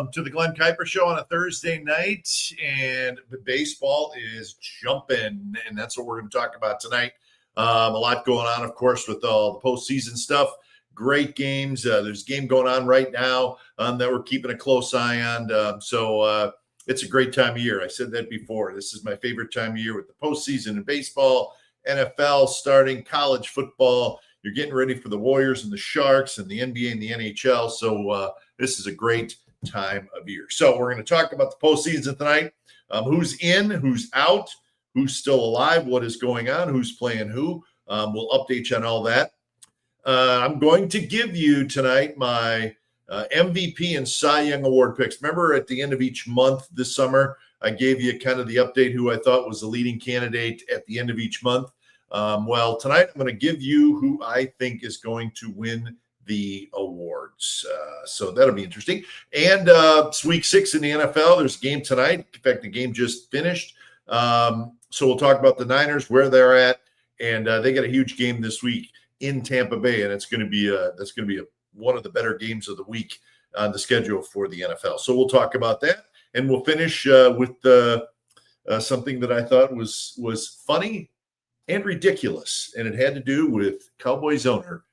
welcome to the Glen Kuiper Show on a Thursday night. And baseball is jumping, and that's what we're going to talk about tonight. A lot going on, of course, with all the postseason stuff. Great games. There's a game going on right now that we're keeping a close eye on. So it's a great time of year. I said that before. This is my favorite time of year with the postseason in baseball, NFL starting, college football. You're getting ready for the Warriors and the Sharks and the NBA and the NHL. So this is a great time of year. So we're going to talk about the postseason tonight. Who's in, who's out, who's still alive, what is going on, who's playing who. We'll update you on all that. I'm going to give you tonight my MVP and Cy Young Award picks. Remember at the end of each month this summer, I gave you kind of the update who I thought was the leading candidate at the end of each month. Well, tonight I'm going to give you who I think is going to win the awards. So that'll be interesting. And it's week 6 in the NFL. There's a game tonight. In fact, the game just finished. So we'll talk about the Niners, where they're at, and they got a huge game this week in Tampa Bay, and it's going to be one of the better games of the week on the schedule for the NFL. So we'll talk about that, and we'll finish with something that I thought was funny and ridiculous, and it had to do with Cowboys owner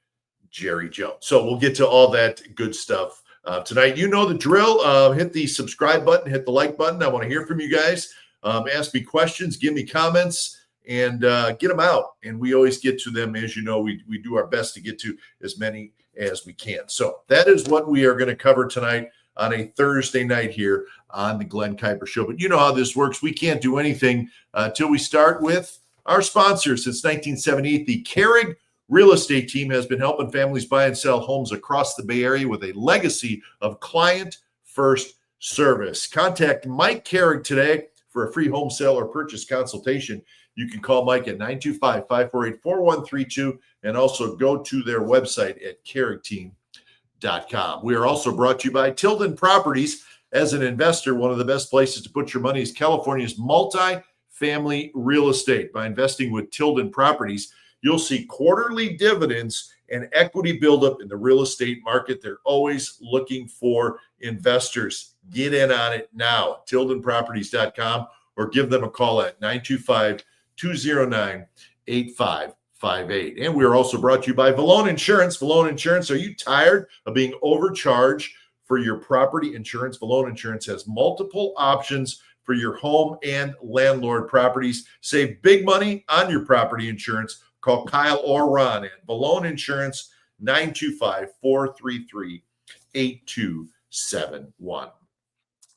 Jerry Jones. So we'll get to all that good stuff tonight. You know the drill. Hit the subscribe button, hit the like button. I want to hear from you guys. Ask me questions, give me comments, and get them out. And we always get to them. As you know, we do our best to get to as many as we can. So that is what we are going to cover tonight on a Thursday night here on the Glen Kuiper Show. But you know how this works. We can't do anything until we start with our sponsor. Since 1978, the Kehrig Real Estate Team has been helping families buy and sell homes across the Bay Area with a legacy of client-first service. Contact Mike Kehrig today for a free home sale or purchase consultation. You can call Mike at 925-548-4132 and also go to their website at kehrigteam.com. We are also brought to you by Tilden Properties. As an investor, one of the best places to put your money is California's multifamily real estate. By investing with Tilden Properties, you'll see quarterly dividends and equity buildup in the real estate market. They're always looking for investors. Get in on it now. TildenProperties.com or give them a call at 925-209-8558. And we are also brought to you by Valone Insurance. Valone Insurance, are you tired of being overcharged for your property insurance? Valone Insurance has multiple options for your home and landlord properties. Save big money on your property insurance. Call Kyle or Ron at Valone Insurance, 925-433-8271.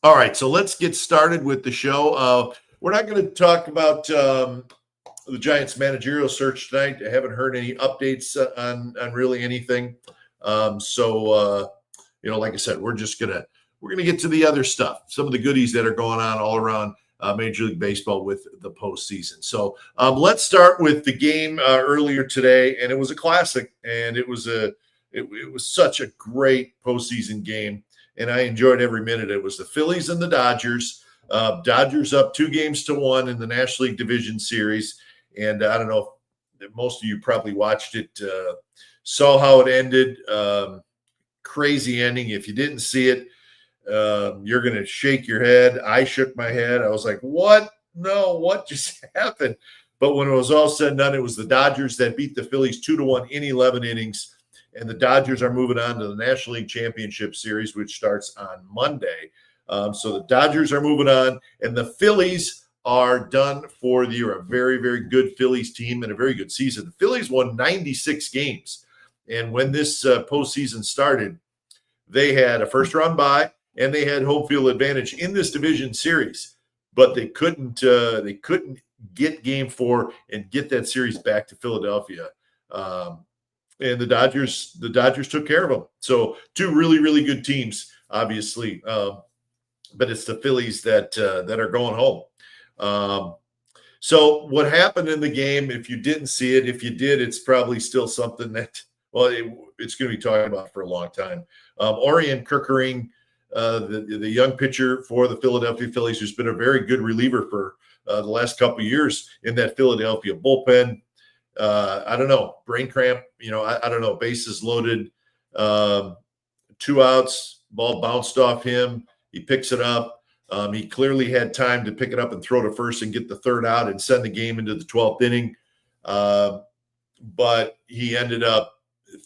All right, so let's get started with the show. We're not going to talk about the Giants managerial search tonight. I haven't heard any updates on really anything. So like I said, we're going to get to the other stuff, some of the goodies that are going on all around Major League Baseball with the postseason. So let's start with the game earlier today, and it was a classic, and it was such a great postseason game, and I enjoyed every minute. It was the Phillies and the Dodgers. Dodgers up 2-1 in the National League Division Series, and I don't know if most of you probably watched it, saw how it ended. Crazy ending. If you didn't see it, you're going to shake your head. I shook my head. I was like, what? No, what just happened? But when it was all said and done, it was the Dodgers that beat the Phillies 2-1 in 11 innings. And the Dodgers are moving on to the National League Championship Series, which starts on Monday. So the Dodgers are moving on, and the Phillies are done for the year. A very, very good Phillies team and a very good season. The Phillies won 96 games. And when this postseason started, they had a first-round bye, and they had home field advantage in this division series, but they couldn't get Game 4 and get that series back to Philadelphia. And the Dodgers took care of them. So two really, really good teams, obviously, but it's the Phillies that are going home. So what happened in the game? If you didn't see it, if you did, it's probably still something that it's going to be talked about for a long time. Orion Kerkering. The young pitcher for the Philadelphia Phillies, who's been a very good reliever for the last couple of years in that Philadelphia bullpen. I don't know, brain cramp, I don't know, bases loaded, 2 outs, ball bounced off him, He picks it up. He clearly had time to pick it up and throw to first and get the third out and send the game into the 12th inning. But he ended up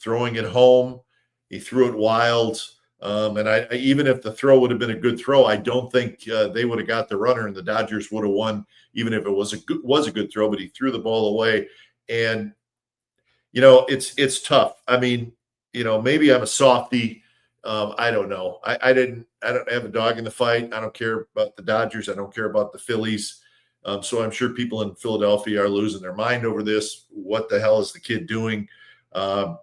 throwing it home. He threw it wild. And I even if the throw would have been a good throw, I don't think they would have got the runner and the Dodgers would have won, even if it was a good throw. But he threw the ball away, and it's tough. I mean, maybe I'm a softie. I don't know. I don't have a dog in the fight. I don't care about the Dodgers. I don't care about the Phillies. So I'm sure people in Philadelphia are losing their mind over this. What the hell is the kid doing? I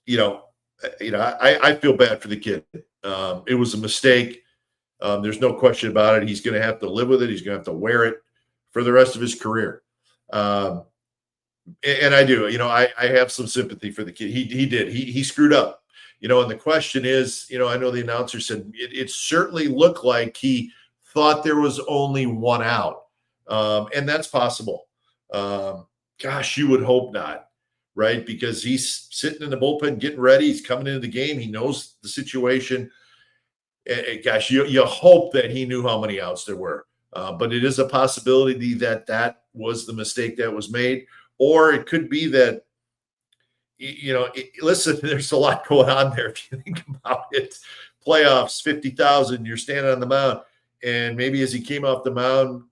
feel bad for the kid. It was a mistake. There's no question about it. He's going to have to live with it. He's going to have to wear it for the rest of his career. And I do. I have some sympathy for the kid. He did. He screwed up. And the question is, I know the announcer said it certainly looked like he thought there was only one out. And that's possible. Gosh, you would hope not, right? Because he's sitting in the bullpen, getting ready. He's coming into the game. He knows the situation. And gosh, you hope that he knew how many outs there were. But it is a possibility that was the mistake that was made. Or it could be that, listen, there's a lot going on there if you think about it. Playoffs, 50,000, you're standing on the mound. And maybe as he came off the mound,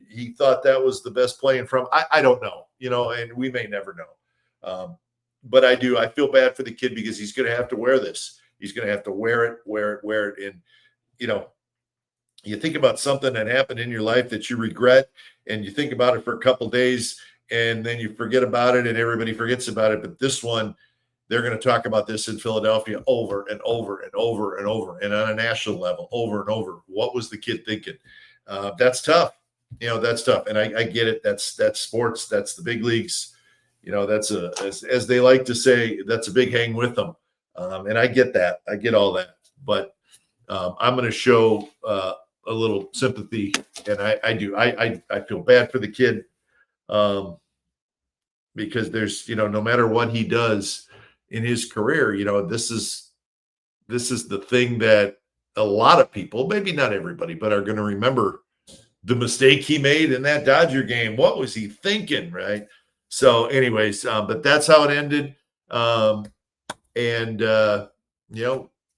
he thought that was the best play in front. I don't know, and we may never know. But I do. I feel bad for the kid because he's going to have to wear this. He's going to have to wear it. And, you think about something that happened in your life that you regret, and you think about it for a couple of days, and then you forget about it, and everybody forgets about it. But this one, they're going to talk about this in Philadelphia over and over and over and over, and on a national level, over and over. What was the kid thinking? That's tough. That's tough. And I get it. That's sports. That's the big leagues. That's as they like to say, that's a big hang with them. And I get that. I get all that. But I'm going to show a little sympathy. And I do. I feel bad for the kid because there's, no matter what he does in his career, this is the thing that a lot of people, maybe not everybody, but are going to remember the mistake he made in that Dodger game. What was he thinking, right? So anyways, but that's how it ended.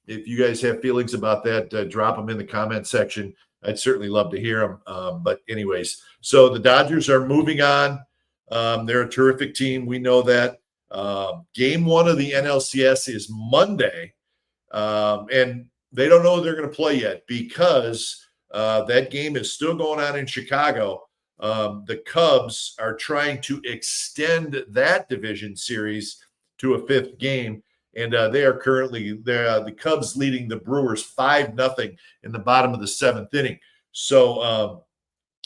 If you guys have feelings about that, drop them in the comment section. I'd certainly love to hear them. But anyways, so the Dodgers are moving on. They're a terrific team. We know that. Game 1 of the NLCS is Monday. And they don't know they're going to play yet because that game is still going on in Chicago. The Cubs are trying to extend that division series to a 5th game. And they are currently the Cubs leading the Brewers 5-0 in the bottom of the 7th inning. So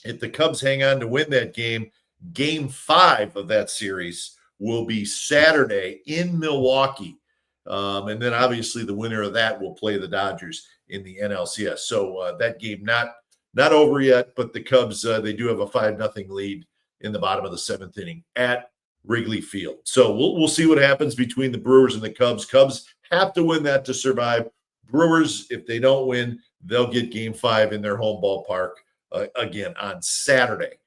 if the Cubs hang on to win that game, game 5 of that series will be Saturday in Milwaukee. And then obviously the winner of that will play the Dodgers in the NLCS. So that game not over yet, but the Cubs, they do have a 5-0 lead in the bottom of the 7th inning at Wrigley Field. So we'll see what happens between the Brewers and the Cubs. Cubs have to win that to survive. Brewers, if they don't win, they'll get game 5 in their home ballpark again on Saturday.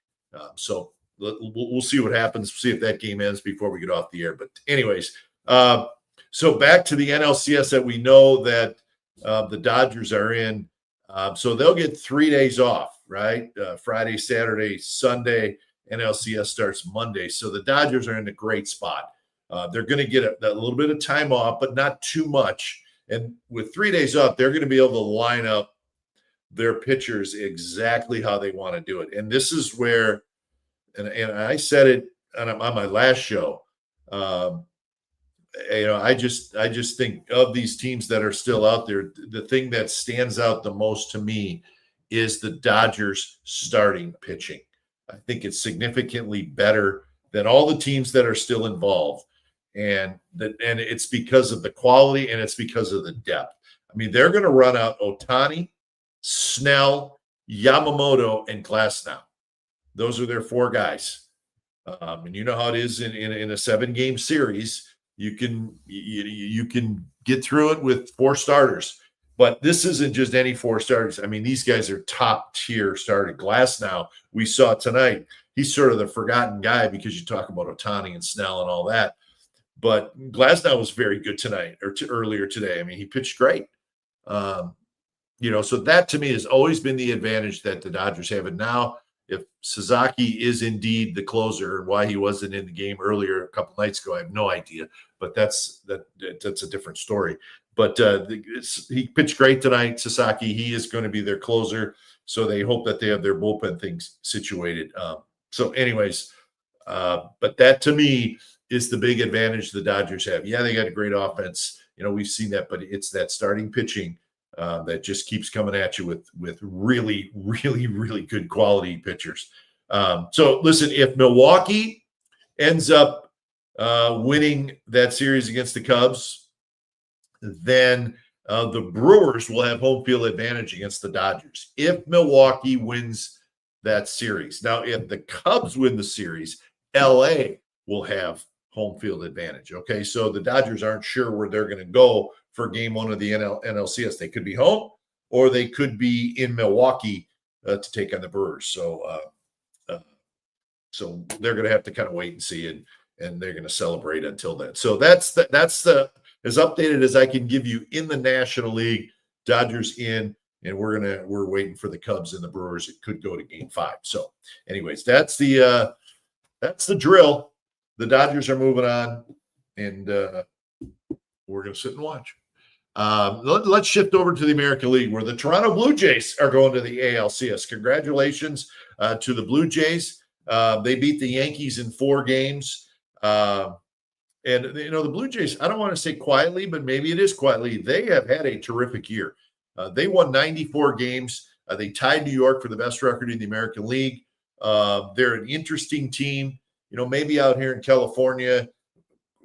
So we'll see what happens, see if that game ends before we get off the air. But anyways, so back to the NLCS that we know that the Dodgers are in. So they'll get 3 days off, right? Friday, Saturday, Sunday. NLCS starts Monday. So the Dodgers are in a great spot. They're going to get a little bit of time off, but not too much. And with 3 days off, they're going to be able to line up their pitchers exactly how they want to do it. And this is where, and I said it on my last show, I just think of these teams that are still out there, the thing that stands out the most to me is the Dodgers starting pitching. I think it's significantly better than all the teams that are still involved. And it's because of the quality and it's because of the depth. I mean, they're going to run out Ohtani, Snell, Yamamoto, and Glasnow. Those are their 4 guys. And you know how it is in a 7-game series. You can get through it with 4 starters. But this isn't just any 4 starters. I mean, these guys are top tier starting. Glasnow, we saw tonight. He's sort of the forgotten guy because you talk about Ohtani and Snell and all that. But Glasnow was very good tonight or earlier today. I mean, he pitched great. So that to me has always been the advantage that the Dodgers have. And now, if Sasaki is indeed the closer, and why he wasn't in the game earlier a couple nights ago, I have no idea. But that's a different story. But he pitched great tonight, Sasaki. He is going to be their closer. So they hope that they have their bullpen things situated. Anyways, but that to me is the big advantage the Dodgers have. Yeah, they got a great offense. We've seen that, but it's that starting pitching that just keeps coming at you with really, really, really good quality pitchers. So listen, if Milwaukee ends up winning that series against the Cubs, then the Brewers will have home field advantage against the Dodgers if Milwaukee wins that series. Now, if the Cubs win the series, LA will have home field advantage. Okay, so the Dodgers aren't sure where they're going to go for game 1 of the NLCS. They could be home or they could be in Milwaukee to take on the Brewers. So they're going to have to kind of wait and see, and they're going to celebrate until then. So that's as updated as I can give you in the National League. Dodgers in, and we're waiting for the Cubs and the Brewers. It could go to game 5. So anyways, that's the drill. The Dodgers are moving on, and we're going to sit and watch. Let's shift over to the American League, where the Toronto Blue Jays are going to the ALCS. Congratulations to the Blue Jays. They beat the Yankees in 4 games. And the Blue Jays, I don't want to say quietly, but maybe it is quietly, they have had a terrific year. They won 94 games. They tied New York for the best record in the American League. They're an interesting team. Maybe out here in California,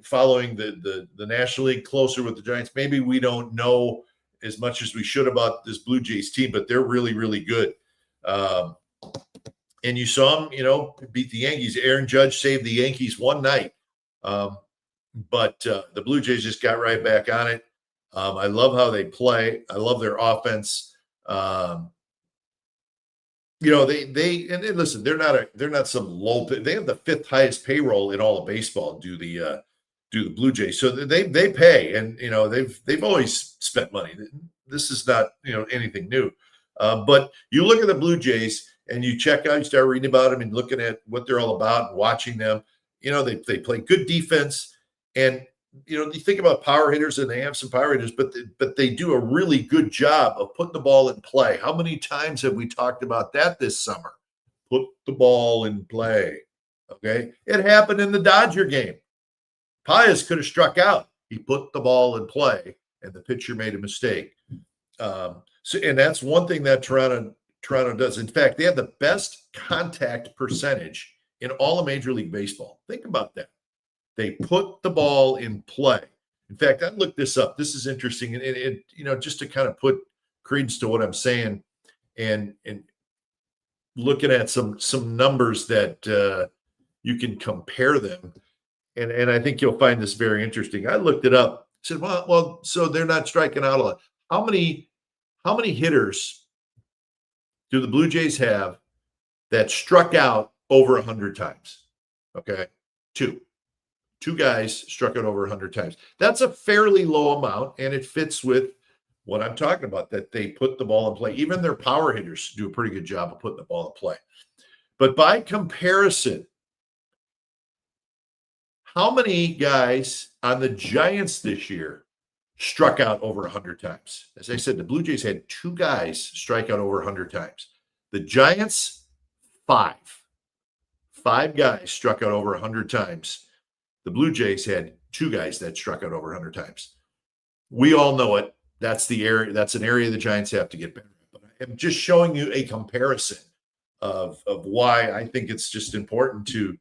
following the National League closer with the Giants, maybe we don't know as much as we should about this Blue Jays team, but they're really, really good. And you saw them, beat the Yankees. Aaron Judge saved the Yankees one night. But the Blue Jays just got right back on it. I love how they play. I love their offense. Listen, they're not some low. They have the 5th highest payroll in all of baseball. Do the Blue Jays? So they pay, and they've always spent money. This is not anything new. But you look at the Blue Jays and you check out, you start reading about them and looking at what they're all about and watching them. They play good defense, and you think about power hitters, and they have some power hitters, but they do a really good job of putting the ball in play. How many times have we talked about that this summer? Put the ball in play. Okay, it happened in the Dodger game. Pius could have struck out. He put the ball in play, and the pitcher made a mistake. And that's one thing that Toronto does. In fact, they have the best contact percentage in all of Major League Baseball. Think about that. They put the ball in play. In fact, I looked this up. This is interesting, and it just to kind of put credence to what I'm saying, and looking at some numbers that you can compare them, and I think you'll find this very interesting. I looked it up. I said, well, so they're not striking out a lot. How many hitters do the Blue Jays have that struck out over 100 times? Okay, 2. 2 guys struck out over 100 times. That's a fairly low amount, and it fits with what I'm talking about, that they put the ball in play. Even their power hitters do a pretty good job of putting the ball in play. But by comparison, how many guys on the Giants this year struck out over 100 times? As I said, the Blue Jays had 2 guys strike out over 100 times. The Giants, 5. 5 guys struck out over 100 times. The Blue Jays had 2 guys that struck out over 100 times. We all know it. That's the area. That's an area the Giants have to get better at. But I'm just showing you a comparison of why I think it's just important to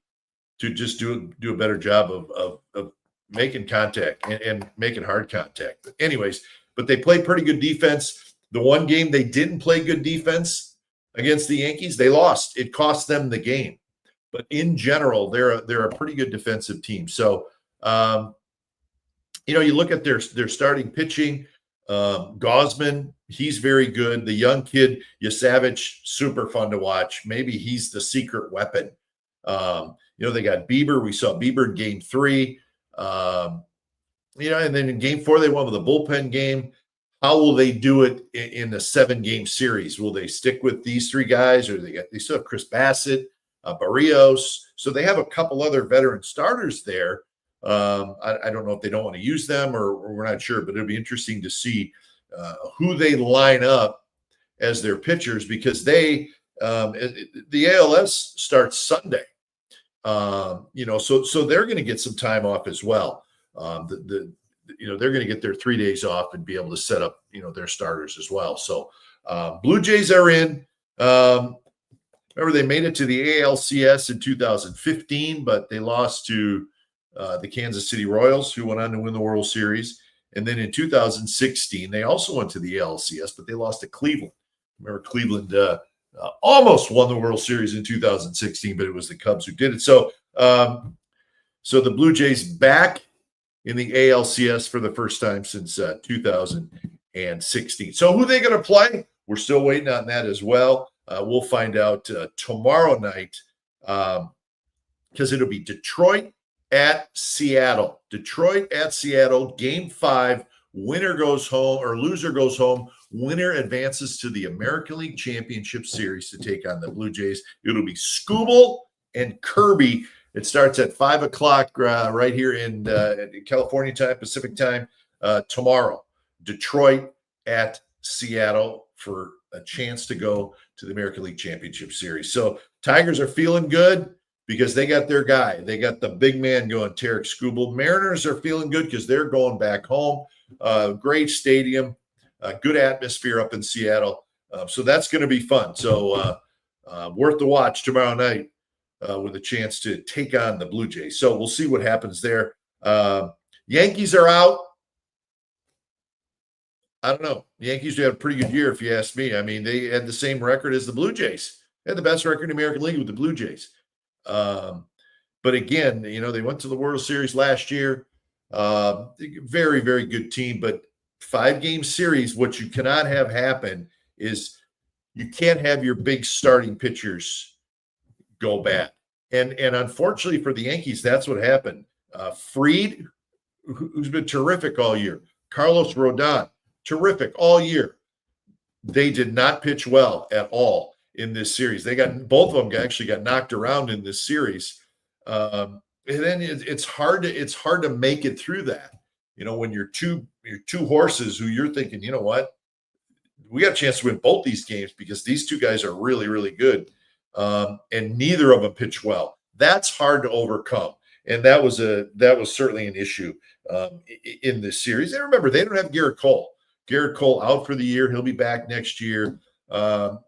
just do a better job of making contact and making hard contact. But anyways, but they played pretty good defense. The one game they didn't play good defense against the Yankees, they lost. It cost them the game. But in general, they're a pretty good defensive team. So, you look at their starting pitching. Gosman, he's very good. The young kid, Yasavich, super fun to watch. Maybe he's the secret weapon. They got Bieber. We saw Bieber in game 3. And then in game 4, they won with a bullpen game. How will they do it in the 7-game series? Will they stick with these 3 guys, or they still have Chris Bassett, Barrios? So they have a couple other veteran starters there. I don't know if they don't want to use them or we're not sure, but it'll be interesting to see who they line up as their pitchers, because the ALS starts Sunday. So they're going to get some time off as well. They're going to get their 3 days off and be able to set up, their starters as well. So Blue Jays are in. Remember, they made it to the ALCS in 2015, but they lost to the Kansas City Royals, who went on to win the World Series. And then in 2016, they also went to the ALCS, but they lost to Cleveland. Remember, Cleveland almost won the World Series in 2016, but it was the Cubs who did it. So the Blue Jays back in the ALCS for the first time since 2016. So who are they going to play? We're still waiting on that as well. We'll find out tomorrow night, because it'll be Detroit at Seattle. Detroit at Seattle, game 5. Winner goes home, or loser goes home. Winner advances to the American League Championship Series to take on the Blue Jays. It'll be Skubal and Kirby. It starts at 5 o'clock right here in California time, Pacific time, tomorrow. Detroit at Seattle for a chance to go to the American League Championship Series. So Tigers are feeling good because they got their guy. They got the big man going, Tarik Skubal. Mariners are feeling good because they're going back home. Great stadium, good atmosphere up in Seattle. So that's going to be fun. So worth the watch tomorrow night with a chance to take on the Blue Jays. So we'll see what happens there. Yankees are out. I don't know. The Yankees had a pretty good year, if you ask me. I mean, they had the same record as the Blue Jays. They had the best record in the American League with the Blue Jays. But again, they went to the World Series last year. Very, very good team. But 5-game series, what you cannot have happen is you can't have your big starting pitchers go bad. And unfortunately for the Yankees, that's what happened. Fried, who's been terrific all year. Carlos Rodon, terrific all year. They did not pitch well at all in this series. Both of them actually got knocked around in this series. And then it's hard to make it through that. When you're two horses who you're thinking, you know what, we got a chance to win both these games because these 2 guys are really, really good. And neither of them pitch well. That's hard to overcome. And that was certainly an issue in this series. And remember, they don't have Garrett Cole. Garrett Cole out for the year. He'll be back next year. Garrett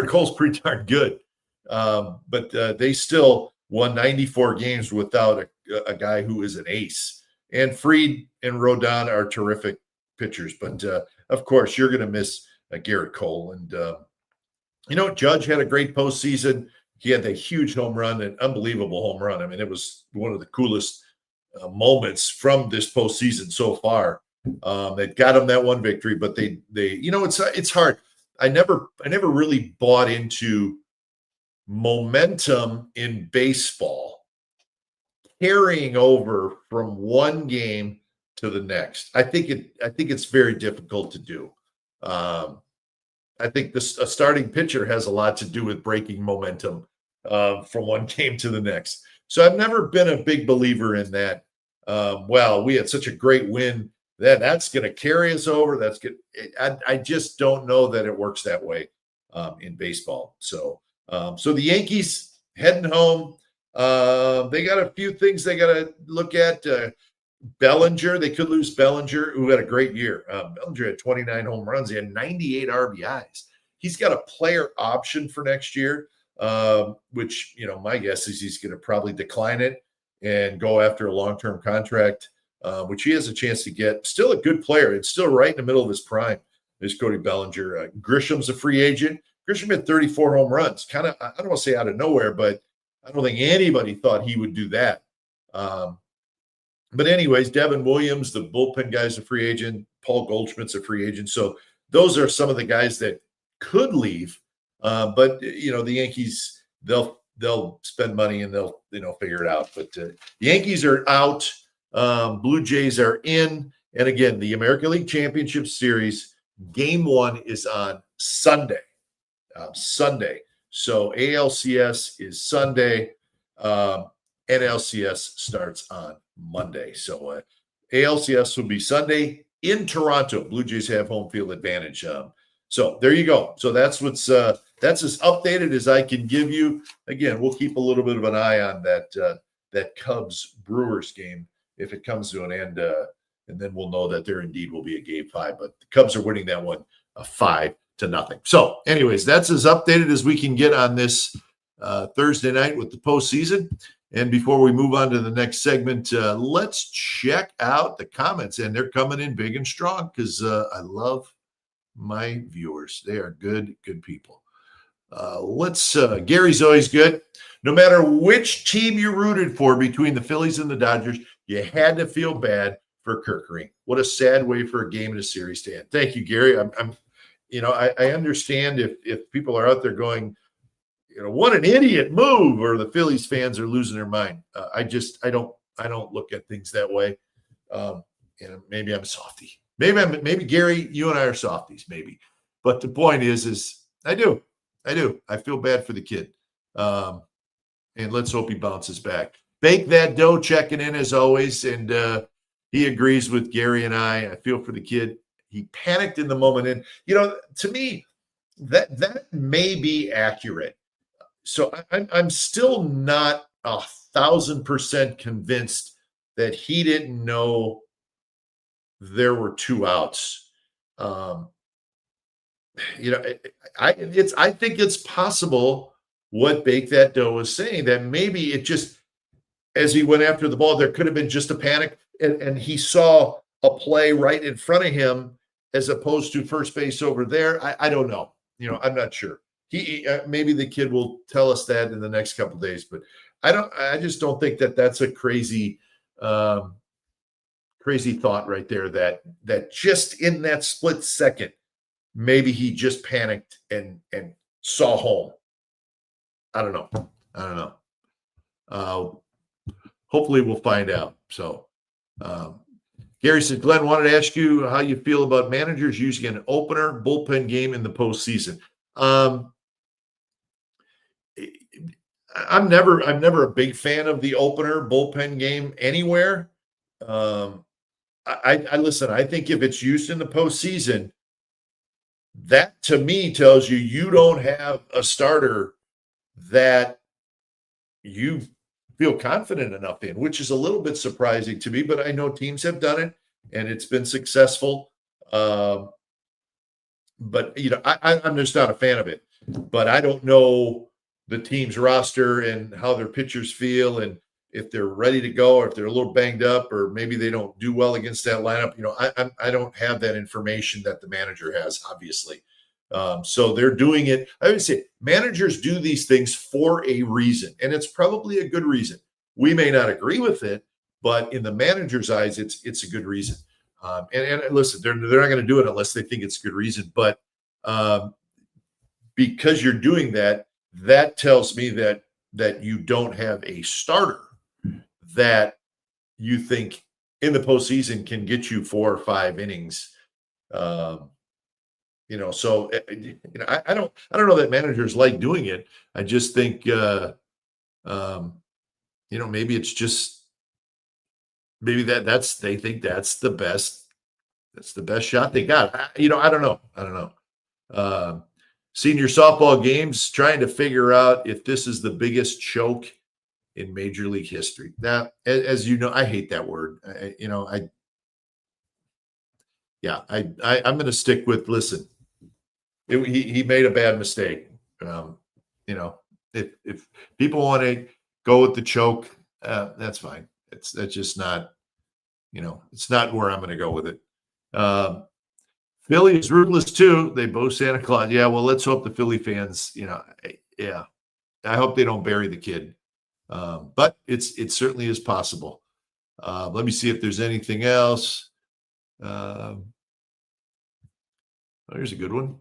Cole's pretty darn good. But they still won 94 games without a guy who is an ace. And Fried and Rodon are terrific pitchers. But, of course, you're going to miss Garrett Cole. And, Judge had a great postseason. He had a huge home run, an unbelievable home run. I mean, it was one of the coolest moments from this postseason so far. That got him that one victory, but they it's hard. I never really bought into momentum in baseball carrying over from one game to the next. I think it's very difficult to do. I think a starting pitcher has a lot to do with breaking momentum from one game to the next. So I've never been a big believer in that. We had such a great win. That's going to carry us over. That's good. I just don't know that it works that way in baseball. So the Yankees heading home. They got a few things they got to look at. Bellinger, they could lose Bellinger, who had a great year. Bellinger had 29 home runs. He had 98 RBIs. He's got a player option for next year, which, my guess is he's going to probably decline it and go after a long-term contract, which he has a chance to get. Still a good player. It's still right in the middle of his prime, is Cody Bellinger. Grisham's a free agent. Grisham had 34 home runs. Kind of, I don't want to say out of nowhere, but I don't think anybody thought he would do that. But anyways, Devin Williams, the bullpen guy's a free agent. Paul Goldschmidt's a free agent. So those are some of the guys that could leave. But the Yankees, they'll spend money and they'll figure it out. But the Yankees are out. Blue Jays are in. And again, the American League Championship Series game 1 is on Sunday. So ALCS is Sunday. NLCS starts on Monday. So ALCS will be Sunday in Toronto. Blue Jays have home field advantage. So there you go. So that's that's as updated as I can give you. Again, we'll keep a little bit of an eye on that Cubs Brewers game if it comes to an end, and then we'll know that there indeed will be a game 5. But the Cubs are winning that one 5-0. So, anyways, that's as updated as we can get on this Thursday night with the postseason. And before we move on to the next segment, let's check out the comments. And they're coming in big and strong because I love my viewers. They are good people. Gary's always good. No matter which team you rooted for between the Phillies and the Dodgers, you had to feel bad for Kehrig. What a sad way for a game in a series to end. Thank you, Gary. I understand if people are out there going, what an idiot move, or the Phillies fans are losing their mind. I don't look at things that way. Maybe I'm a softie. Maybe Gary, you and I are softies, maybe. But the point is I do. I feel bad for the kid. And let's hope he bounces back. Bake That Dough checking in as always. And he agrees with Gary and I feel for the kid. He panicked in the moment. And, to me, that may be accurate. So I'm still not 1,000% convinced that he didn't know there were 2 outs. I think it's possible what Bake That Dough was saying, that maybe it just, as he went after the ball, there could have been just a panic, and he saw a play right in front of him as opposed to first base over there. I don't know. I'm not sure. He maybe the kid will tell us that in the next couple of days, but I just don't think that's a crazy thought right there, that just in that split second, maybe he just panicked and saw home. I don't know. Hopefully we'll find out. So Gary said, Glenn, wanted to ask you how you feel about managers using an opener bullpen game in the postseason. I'm never a big fan of the opener bullpen game anywhere. I listen, I think if it's used in the postseason, that to me tells you don't have a starter that you feel confident enough in, which is a little bit surprising to me, but I know teams have done it and it's been successful. But I'm just not a fan of it. But I don't know the team's roster and how their pitchers feel, and if they're ready to go, or if they're a little banged up, or maybe they don't do well against that lineup. I don't have that information that the manager has, obviously. So they're doing it. I would say managers do these things for a reason, and it's probably a good reason. We may not agree with it, but in the manager's eyes, it's a good reason. And listen, they're not going to do it unless they think it's a good reason. But because you're doing that, that tells me that you don't have a starter that you think in the postseason can get you 4 or 5 innings. So I don't know that managers like doing it. I just think maybe it's just they think that's the best shot they got. I don't know. Senior softball games, trying to figure out if this is the biggest choke in Major League history. Now, as you know, I hate that word. I'm going to stick with, listen, he made a bad mistake. If people want to go with the choke, that's fine. That's just not, it's not where I'm going to go with it. Philly is ruthless too. They both Santa Claus. Yeah, well, let's hope the Philly fans, I hope they don't bury the kid. But it certainly is possible. Let me see if there's anything else. Oh, here's a good one.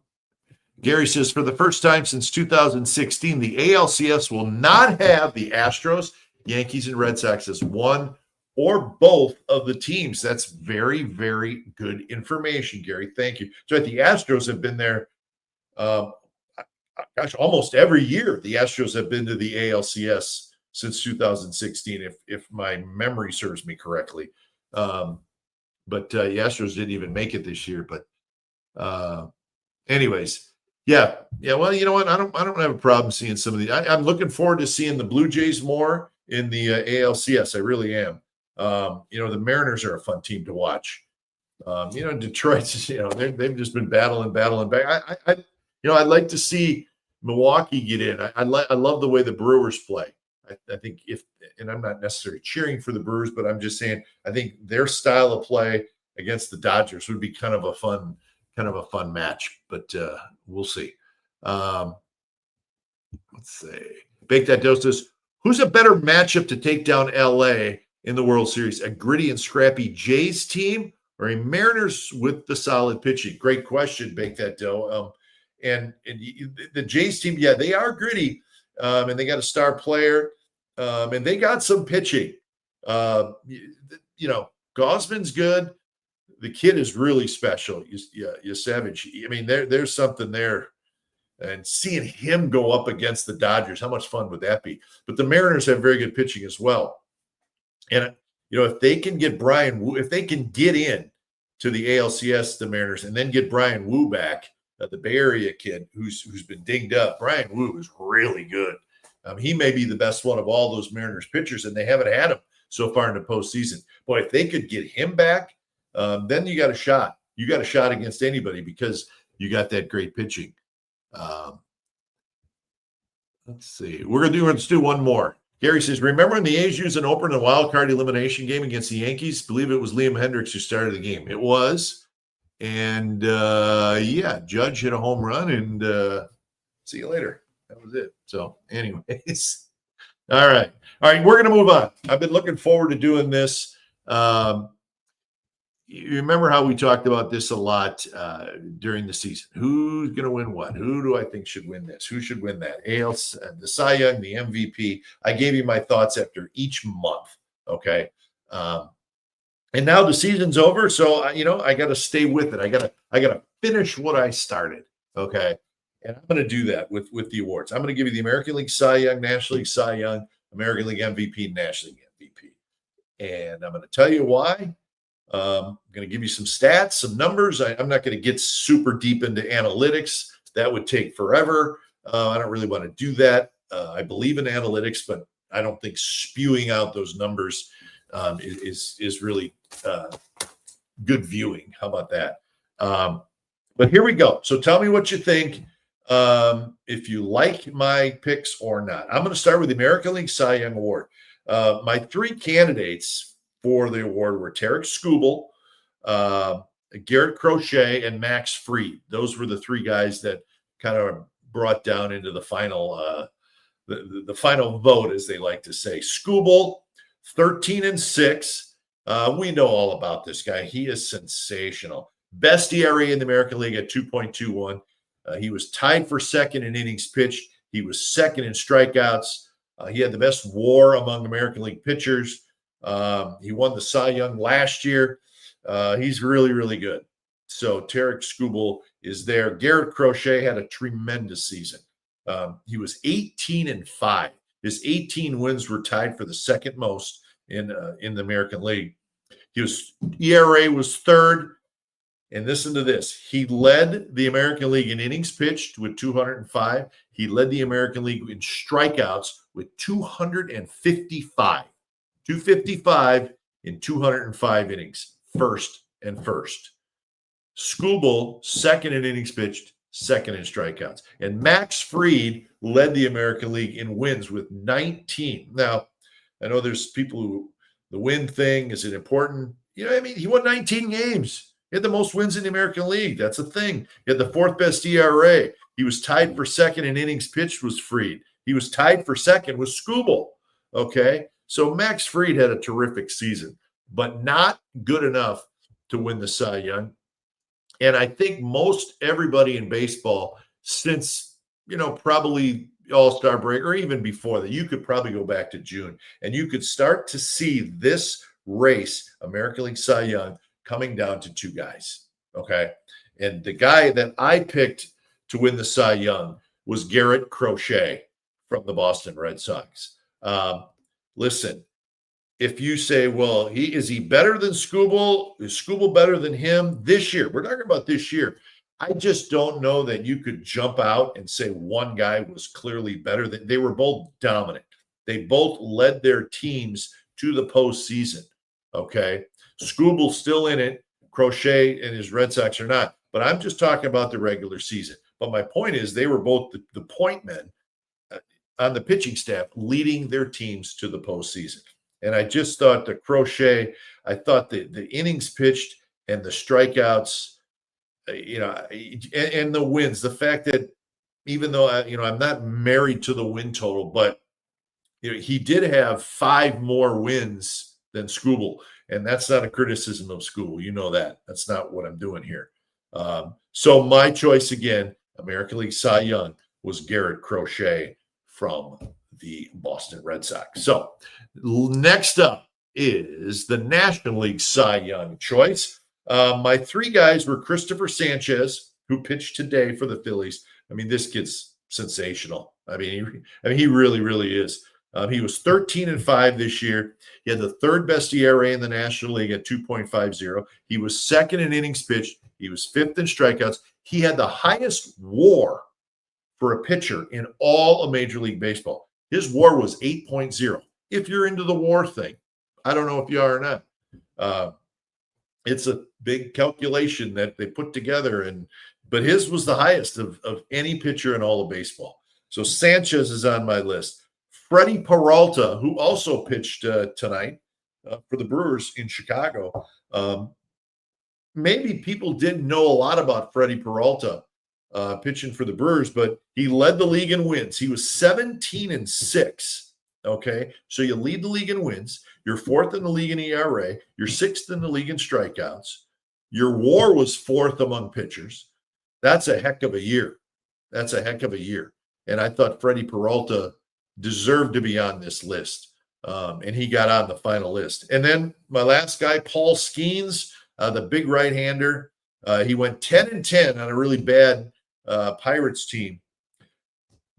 Gary says, for the first time since 2016, the ALCS will not have the Astros, Yankees, and Red Sox as one or both of the teams. That's very, very good information, Gary. Thank you. So the Astros have been there, almost every year. The Astros have been to the ALCS since 2016, if my memory serves me correctly. But the Astros didn't even make it this year. But anyways. Yeah. Well, you know what? I don't have a problem seeing some of the. I'm looking forward to seeing the Blue Jays more in the ALCS. I really am. The Mariners are a fun team to watch. Detroit's. They've just been battling back. I'd like to see Milwaukee get in. I love the way the Brewers play. I think and I'm not necessarily cheering for the Brewers, but I'm just saying I think their style of play against the Dodgers would be kind of a fun match, but we'll see. Let's see. Bake That Dough says, who's a better matchup to take down LA in the World Series? A gritty and scrappy Jays team or a Mariners with the solid pitching? Great question, Bake That Dough. And the Jays team, yeah, they are gritty, and they got a star player, and they got some pitching. Gosman's good. The kid is really special. You Savage. I mean, there's something there. And seeing him go up against the Dodgers, how much fun would that be? But the Mariners have very good pitching as well. And, if they can get Brian Wu, if they can get in to the ALCS, the Mariners, and then get Brian Wu back, the Bay Area kid who's been dinged up, Brian Wu is really good. He may be the best one of all those Mariners pitchers, and they haven't had him so far in the postseason. Boy, if they could get him back, then you got a shot. You got a shot against anybody because you got that great pitching. Let's see. Let's do one more. Gary says, remember when the A's used an opener in the wild card elimination game against the Yankees? I believe it was Liam Hendricks who started the game. It was. And, Judge hit a home run, and see you later. That was it. So, anyways. All right. We're going to move on. I've been looking forward to doing this. You remember how we talked about this a lot during the season. Who's going to win what? Who do I think should win this? Who should win that? The Cy Young, the MVP. I gave you my thoughts after each month, okay? And now the season's over, so I got to stay with it. I got to finish what I started, okay? And I'm going to do that with the awards. I'm going to give you the American League Cy Young, National League Cy Young, American League MVP, National League MVP. And I'm going to tell you why. I'm going to give you some stats, some numbers. I'm not going to get super deep into analytics. That would take forever. I don't really want to do that. I believe in analytics, but I don't think spewing out those numbers is really good viewing. How about that? But here we go. So tell me what you think, if you like my picks or not. I'm going to start with the American League Cy Young Award. My three candidates for the award were Tarek Skubal, Garrett Crochet, and Max Fried. Those were the three guys that kind of brought down into the final the final vote, as they like to say. Skubal, 13-6. We know all about this guy. He is sensational. Best ERA in the American League at 2.21. He was tied for second in innings pitched. He was second in strikeouts. He had the best WAR among American League pitchers. He won the Cy Young last year. He's really, really good. So Tarek Skubal is there. Garrett Crochet had a tremendous season. He was 18-5. His 18 wins were tied for the second most in the American League. ERA was third. And listen to this. He led the American League in innings pitched with 205. He led the American League in strikeouts with 255. 255 in 205 innings. First. Skubal, second in innings pitched, second in strikeouts. And Max Fried led the American League in wins with 19. Now, I know there's people who the win thing, is it important? He won 19 games. He had the most wins in the American League. That's a thing. He had the fourth best ERA. He was tied for second in innings pitched was Fried. He was tied for second with Skubal. Okay. So Max Fried had a terrific season, but not good enough to win the Cy Young. And I think most everybody in baseball, since, probably All-Star break or even before that, you could probably go back to June and you could start to see this race, American League Cy Young, coming down to two guys. Okay. And the guy that I picked to win the Cy Young was Garrett Crochet from the Boston Red Sox. Listen, if you say, well, is he better than Skubal? Is Skubal better than him this year? We're talking about this year. I just don't know that you could jump out and say one guy was clearly better. They were both dominant. They both led their teams to the postseason. Okay. Skubal's still in it. Crochet and his Red Sox are not. But I'm just talking about the regular season. But my point is they were both the point men on the pitching staff leading their teams to the postseason. And I just thought the Crochet, I thought the innings pitched and the strikeouts, and the wins, the fact that even though, I'm not married to the win total, but, he did have 5 more wins than Skubal. And that's not a criticism of Skubal. You know that. That's not what I'm doing here. So my choice again, American League Cy Young, was Garrett Crochet from the Boston Red Sox. So next up is the National League Cy Young choice. My 3 guys were Christopher Sanchez, who pitched today for the Phillies. I mean, this kid's sensational. I mean, he really, really is. He was 13-5 this year. He had the 3rd best ERA in the National League at 2.50. He was 2nd in innings pitched. He was 5th in strikeouts. He had the highest WAR for a pitcher in all of Major League Baseball. His WAR was 8.0. If you're into the WAR thing, I don't know if you are or not. It's a big calculation that they put together, but his was the highest of any pitcher in all of baseball. So Sanchez is on my list. Freddie Peralta, who also pitched tonight for the Brewers in Chicago. Maybe people didn't know a lot about Freddie Peralta pitching for the Brewers, but he led the league in wins. He was 17-6. Okay, so you lead the league in wins. You're 4th in the league in ERA. You're 6th in the league in strikeouts. Your WAR was 4th among pitchers. That's a heck of a year. And I thought Freddie Peralta deserved to be on this list, and he got on the final list. And then my last guy, Paul Skeens, the big right-hander. He went 10-10 on a really bad Pirates team.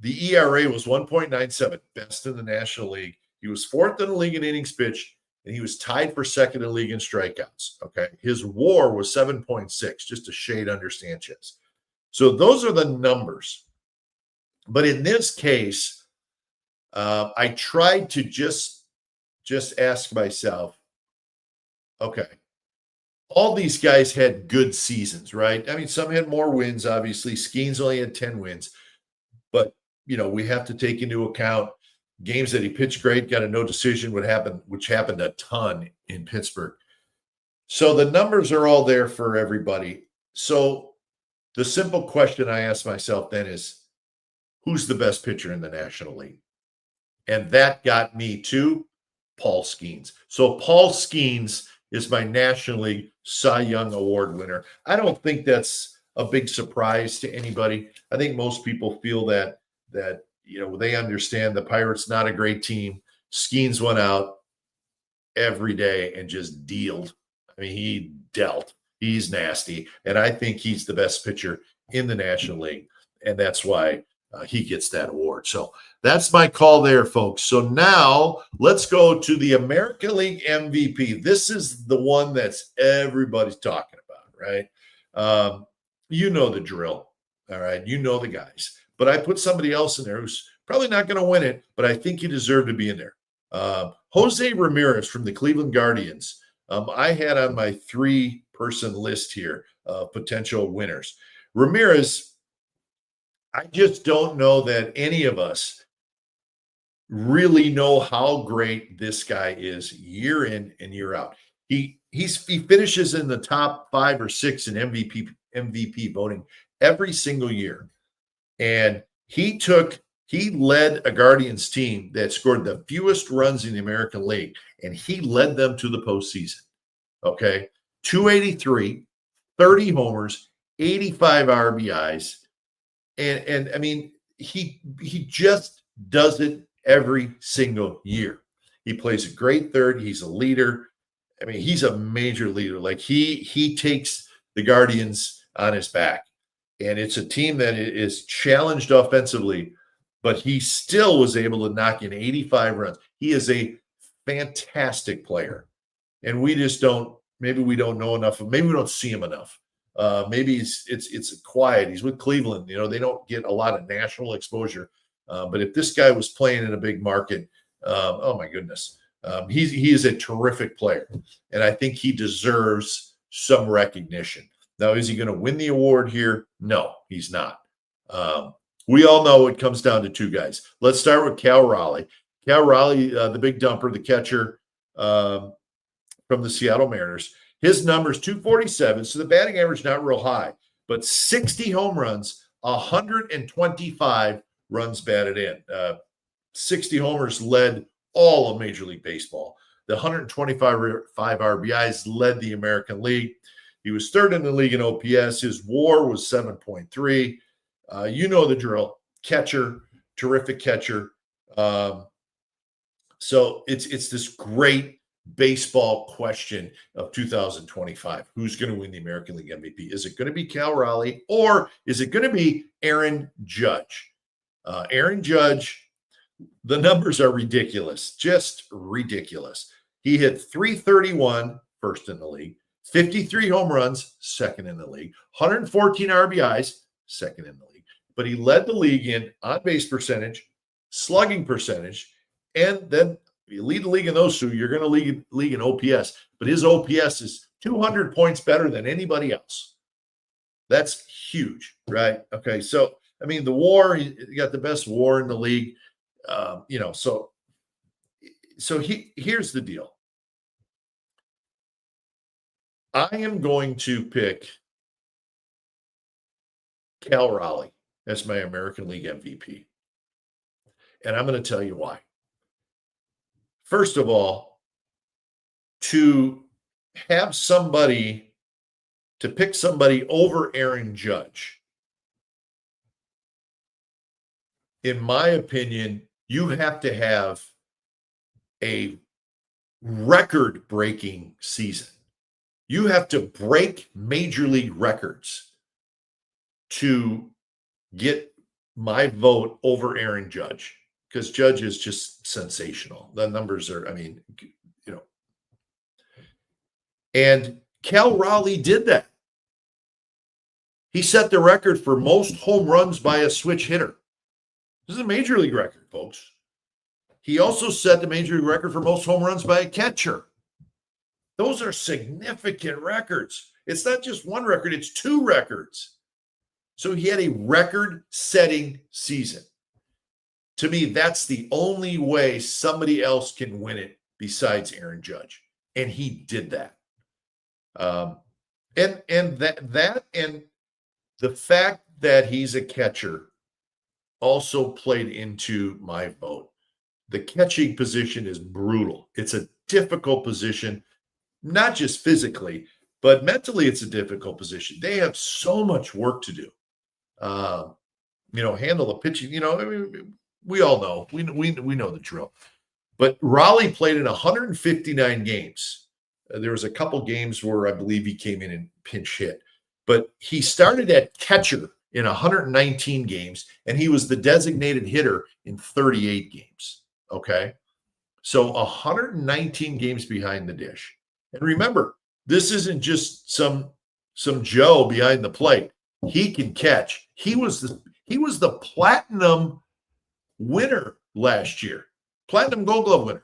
The ERA was 1.97, best in the National League. He was 4th in the league in innings pitched, and he was tied for 2nd in the league in strikeouts. Okay, his WAR was 7.6, just a shade under Sanchez. So those are the numbers. But in this case, I tried to just ask myself, okay, all these guys had good seasons, right? I mean, some had more wins, obviously. Skeens only had 10 wins. But, we have to take into account games that he pitched great, got a no decision, which happened a ton in Pittsburgh. So the numbers are all there for everybody. So the simple question I ask myself then is, who's the best pitcher in the National League? And that got me to Paul Skeens. So Paul Skeens is my National League Cy Young Award winner. I don't think that's a big surprise to anybody. I think most people feel that they understand the Pirates not a great team. Skeens went out every day and just dealed. I mean, he dealt. He's nasty, and I think he's the best pitcher in the National League, and that's why he gets that award. So that's my call there, folks. So now let's go to the American League MVP. This is the one that's everybody's talking about, right? You know the drill, all right? You know the guys. But I put somebody else in there who's probably not going to win it, but I think he deserved to be in there. Jose Ramirez from the Cleveland Guardians. I had on my 3-person list here potential winners. Ramirez, I just don't know that any of us really know how great this guy is year in and year out. He finishes in the top 5 or 6 in MVP voting every single year. And he led a Guardians team that scored the fewest runs in the American League, and he led them to the postseason. Okay, 283, 30 homers, 85 RBIs. And I mean, he just does it every single year. He plays a great third. He's a leader. I mean, he's a major leader. Like he takes the Guardians on his back. And it's a team that is challenged offensively, but he still was able to knock in 85 runs. He is a fantastic player. And we just don't, maybe we don't know enough, maybe we don't see him enough. Maybe it's quiet. He's with Cleveland. You know, they don't get a lot of national exposure. But if this guy was playing in a big market, oh my goodness, he is a terrific player, and I think he deserves some recognition. Now, is he going to win the award here? No, he's not. We all know it comes down to two guys. Let's start with Cal Raleigh. Cal Raleigh, the big dumper, the catcher from the Seattle Mariners. His number's 247, so the batting average not real high, but 60 home runs, 125 runs batted in. 60 homers led all of Major League Baseball. The 125 RBIs led the American League. He was third in the league in OPS. His WAR was 7.3. You know the drill. Catcher, terrific catcher. So it's this great baseball question of 2025. Who's going to win the American League MVP? Is it going to be Cal Raleigh or is it going to be Aaron Judge? Aaron Judge, the numbers are ridiculous, just ridiculous. He hit 331, first in the league, 53 home runs, second in the league, 114 RBIs, second in the league. But he led the league in on-base percentage, slugging percentage, and then you lead the league in those two, you're going to lead in OPS. But his OPS is 200 points better than anybody else. That's huge, right? Okay, so, I mean, the WAR, he got the best WAR in the league. Here's the deal. I am going to pick Cal Raleigh as my American League MVP. And I'm going to tell you why. First of all, to pick somebody over Aaron Judge, in my opinion, you have to have a record-breaking season. You have to break major league records to get my vote over Aaron Judge, because Judge is just sensational. The numbers are, and Cal Raleigh did that. He set the record for most home runs by a switch hitter. This is a major league record, folks. He also set the major league record for most home runs by a catcher. Those are significant records. It's not just one record, it's two records. So he had a record-setting season. To me, that's the only way somebody else can win it besides Aaron Judge. And he did that. And the fact that he's a catcher also played into my vote. The catching position is brutal. It's a difficult position, not just physically, but mentally it's a difficult position. They have so much work to do. Handle the pitching, we all know. We know the drill. But Raleigh played in 159 games. There was a couple games where I believe he came in and pinch hit. But he started at catcher in 119 games, and he was the designated hitter in 38 games. Okay? So 119 games behind the dish. And remember, this isn't just some Joe behind the plate. He can catch. He was the platinum winner last year. Platinum Gold Glove winner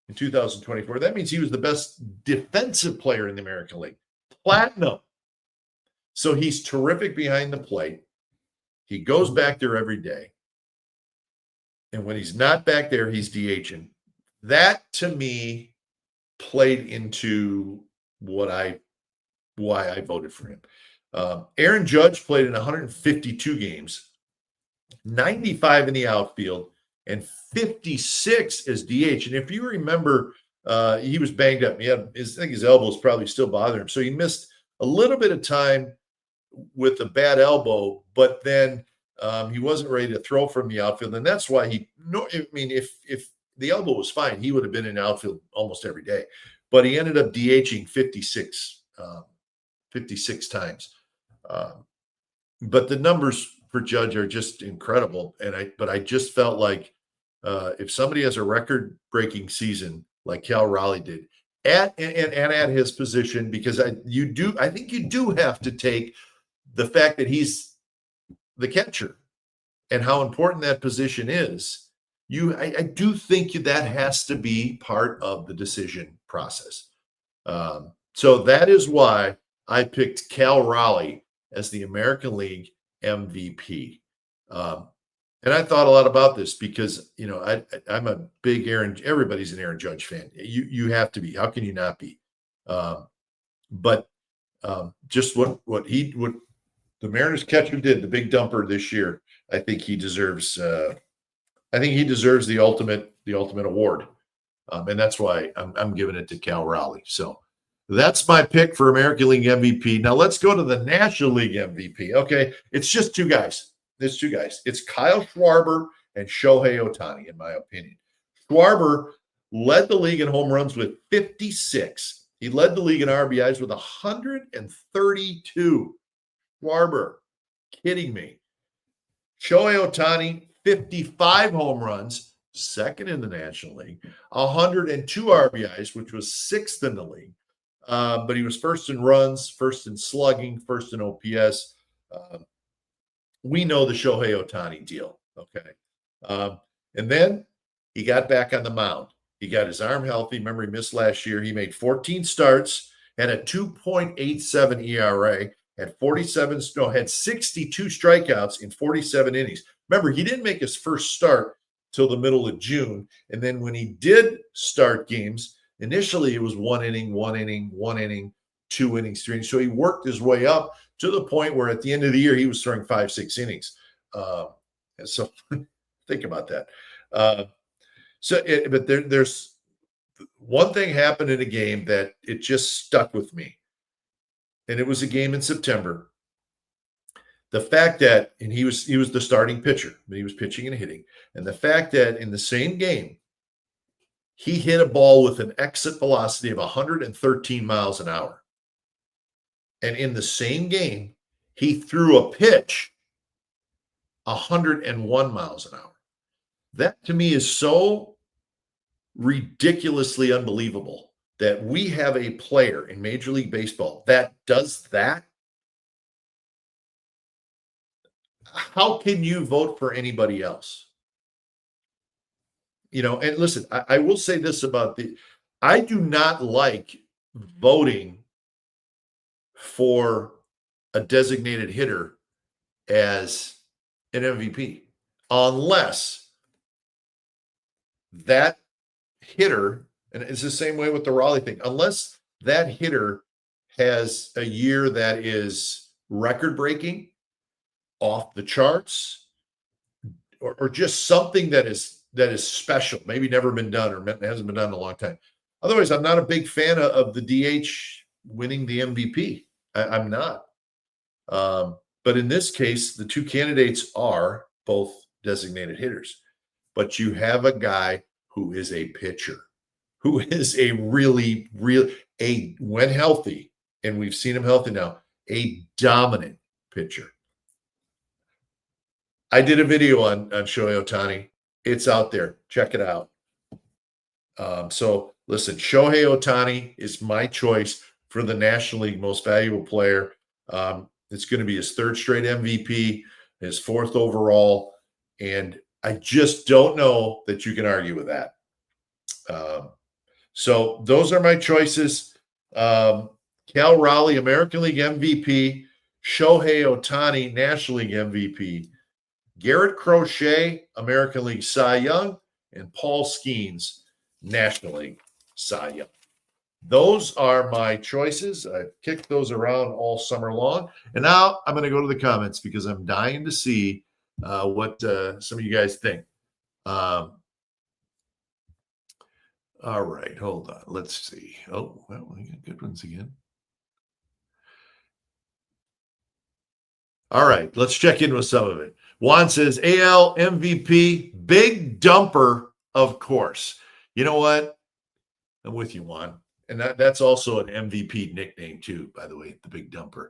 in 2024. That means he was the best defensive player in the American League. Platinum. So he's terrific behind the plate. He goes back there every day. And when he's not back there, he's DHing. That, to me, played into why I voted for him. Aaron Judge played in 152 games, 95 in the outfield, and 56 as DH. And if you remember, he was banged up. I think his elbows probably still bother him. So he missed a little bit of time with a bad elbow, but then he wasn't ready to throw from the outfield, and that's why if the elbow was fine, he would have been in the outfield almost every day, but he ended up DHing 56 times. But the numbers for Judge are just incredible, but I just felt like if somebody has a record-breaking season like Cal Raleigh did at his position, because I think you do have to take the fact that he's the catcher and how important that position is. I do think that has to be part of the decision process. So that is why I picked Cal Raleigh as the American League MVP. And I thought a lot about this because, I'm a big everybody's an Aaron Judge fan. You have to be. How can you not be? But just what the Mariners catcher did, the big dumper this year, I think he deserves the ultimate award. And that's why I'm giving it to Cal Raleigh. So that's my pick for American League MVP. Now let's go to the National League MVP. Okay, it's just two guys. It's Kyle Schwarber and Shohei Ohtani, in my opinion. Schwarber led the league in home runs with 56. He led the league in RBIs with 132. Schwarber, kidding me. Shohei Ohtani, 55 home runs, second in the National League, 102 RBIs, which was sixth in the league. But he was first in runs, first in slugging, first in OPS. We know the Shohei Ohtani deal, okay? And then he got back on the mound. He got his arm healthy. Remember, he missed last year. He made 14 starts, had a 2.87 ERA, had 62 strikeouts in 47 innings. Remember, he didn't make his first start till the middle of June. And then when he did start games, initially it was one inning, 2 innings, 3 innings. So he worked his way up to the point where at the end of the year, he was throwing 5-6 innings. So think about that. But there's one thing happened in a game that it just stuck with me. And it was a game in September. The fact that, and he was the starting pitcher, but he was pitching and hitting. And the fact that in the same game, he hit a ball with an exit velocity of 113 miles an hour. And in the same game, he threw a pitch 101 miles an hour. That to me is so ridiculously unbelievable that we have a player in Major League Baseball that does that. How can you vote for anybody else? And listen, I will say this about I do not like voting for a designated hitter as an MVP unless that hitter, and it's the same way with the Raleigh thing, unless that hitter has a year that is record-breaking, off the charts, or just something that is special, maybe never been done or hasn't been done in a long time. Otherwise, I'm not a big fan of the DH winning the MVP. I'm not. But in this case, the two candidates are both designated hitters. But you have a guy who is a pitcher, who is a when healthy, and we've seen him healthy now, a dominant pitcher. I did a video on Shohei Ohtani. It's out there. Check it out. So listen, Shohei Ohtani is my choice for the National League Most Valuable Player. It's going to be his third straight MVP, his fourth overall, and I just don't know that you can argue with that. So those are my choices. Cal Raleigh, American League MVP, Shohei Ohtani, National League MVP, Garrett Crochet, American League Cy Young, and Paul Skeens, National League Cy Young. Those are my choices. I've kicked those around all summer long. And now I'm going to go to the comments because I'm dying to see what some of you guys think. All right, hold on. Let's see. Oh, well, we got good ones again. All right, let's check in with some of it. Juan says AL MVP, big dumper, of course. You know what? I'm with you, Juan. And that's also an MVP nickname, too, by the way, the big dumper.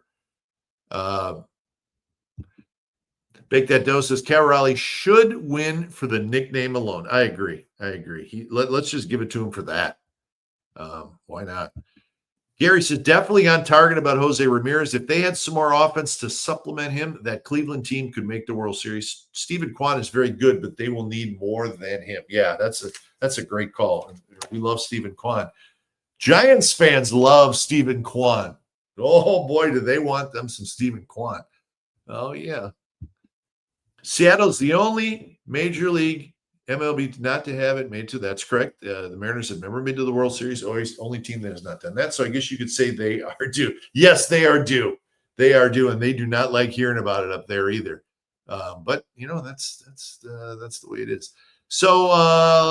Bake That Dough says Cal Raleigh should win for the nickname alone. I agree. Let's just give it to him for that. Why not? Gary says definitely on target about Jose Ramirez. If they had some more offense to supplement him, that Cleveland team could make the World Series. Stephen Kwan is very good, but they will need more than him. Yeah, that's a great call. We love Stephen Kwan. Giants fans love Stephen Kwan. Oh boy, do they want them some Stephen Kwan. Oh yeah. Seattle's the only major league MLB not to have it made to. That's correct. The Mariners have never made to the World Series. Always only team that has not done that. So I guess you could say they are due. Yes, they are due. They are due, and they do not like hearing about it up there either. But that's the way it is. So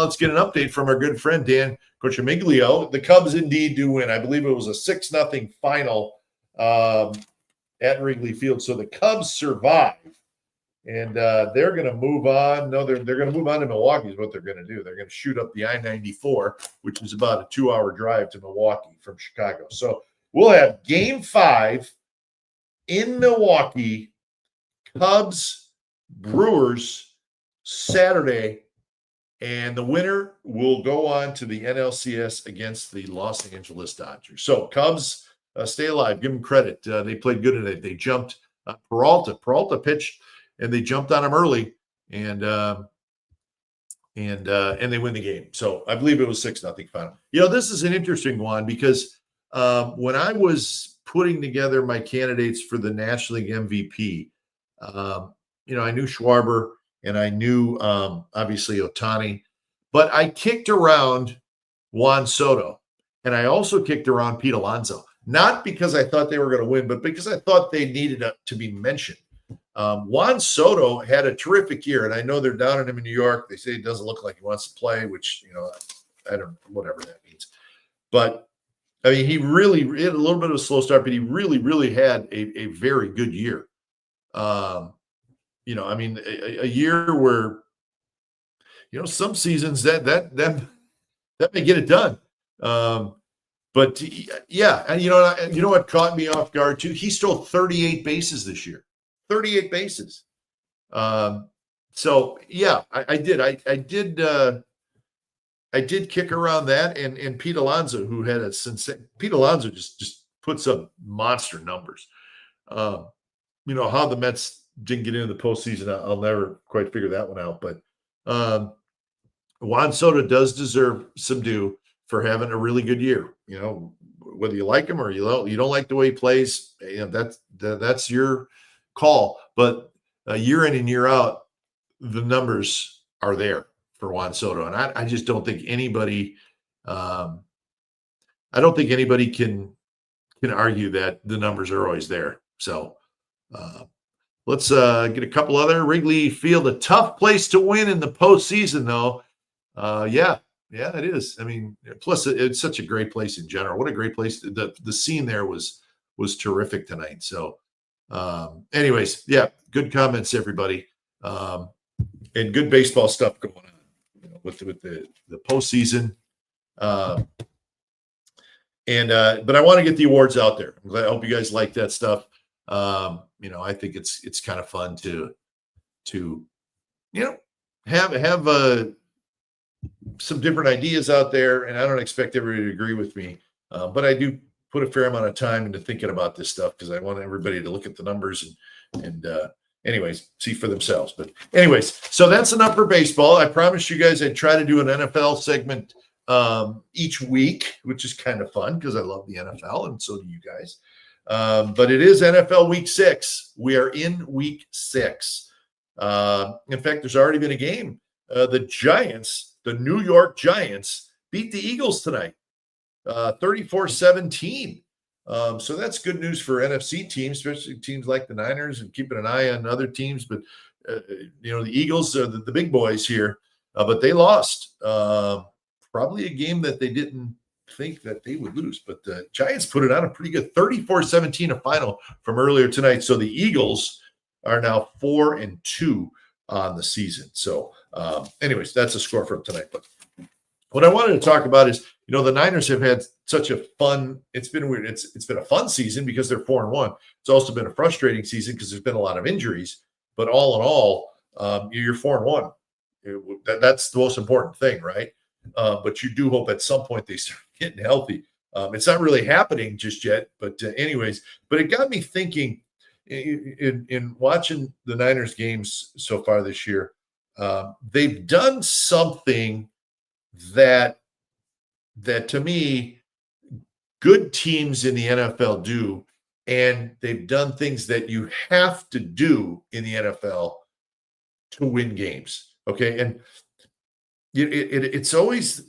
let's get an update from our good friend Dan Corchimiglio. The Cubs indeed do win. I believe it was a 6-0 final at Wrigley Field. So the Cubs survive. And they're going to move on. No, they're going to move on to Milwaukee is what they're going to do. They're going to shoot up the I-94, which is about a 2-hour drive to Milwaukee from Chicago. So we'll have Game 5 in Milwaukee, Cubs, Brewers, Saturday, and the winner will go on to the NLCS against the Los Angeles Dodgers. So Cubs, stay alive. Give them credit. They played good today. They jumped Peralta. Peralta pitched, and they jumped on him early, and they win the game. So I believe it was 6-0 final. This is an interesting one because when I was putting together my candidates for the National League MVP, I knew Schwarber and I knew obviously Ohtani, but I kicked around Juan Soto, and I also kicked around Pete Alonso, not because I thought they were going to win, but because I thought they needed to be mentioned. Juan Soto had a terrific year, and I know they're down on him in New York. They say it doesn't look like he wants to play, which, I don't know, whatever that means. But, I mean, he had a little bit of a slow start, but he really, really had a very good year. A year where, some seasons that may get it done. But, yeah, and you know what caught me off guard, too? He stole 38 bases this year. 38 bases. So yeah, I did. I did kick around that, and Pete Alonso, who had Pete Alonso just puts up monster numbers. How the Mets didn't get into the postseason, I'll never quite figure that one out. But Juan Soto does deserve some due for having a really good year. Whether you like him or you don't like the way he plays, that's your call. But year in and year out, the numbers are there for Juan Soto, and I just don't think anybody can argue that the numbers are always there. So let's get a couple other. Wrigley Field, a tough place to win in the postseason, though. Yeah, it is. I mean, plus it's such a great place in general. What a great place! The scene there was terrific tonight. So, anyways, yeah, good comments, everybody, and good baseball stuff going on with the postseason. But I want to get the awards out there. I hope you guys like that stuff. I think it's kind of fun to have some different ideas out there, and I don't expect everybody to agree with me, but I do put a fair amount of time into thinking about this stuff because I want everybody to look at the numbers and anyways, see for themselves. But anyways, so that's enough for baseball. I promised you guys I'd try to do an NFL segment each week, which is kind of fun because I love the NFL and so do you guys. But it is NFL Week 6. We are in Week 6. In fact, there's already been a game. The New York Giants, beat the Eagles tonight, 34-17. So that's good news for NFC teams, especially teams like the Niners, and keeping an eye on other teams. But, the Eagles are the big boys here, but they lost. Probably a game that they didn't think that they would lose. But the Giants put it on a pretty good 34-17, a final from earlier tonight. So the Eagles are now 4-2 on the season. So, anyways, that's a score from tonight. But what I wanted to talk about is, the Niners have had such a fun. It's been weird. It's been a fun season because they're 4-1. It's also been a frustrating season because there's been a lot of injuries. But all in all, you're 4-1. That's the most important thing, right? But you do hope at some point they start getting healthy. It's not really happening just yet, but anyways, but it got me thinking in watching the Niners games so far this year. They've done something that to me, good teams in the NFL do, and they've done things that you have to do in the NFL to win games. Okay, and it always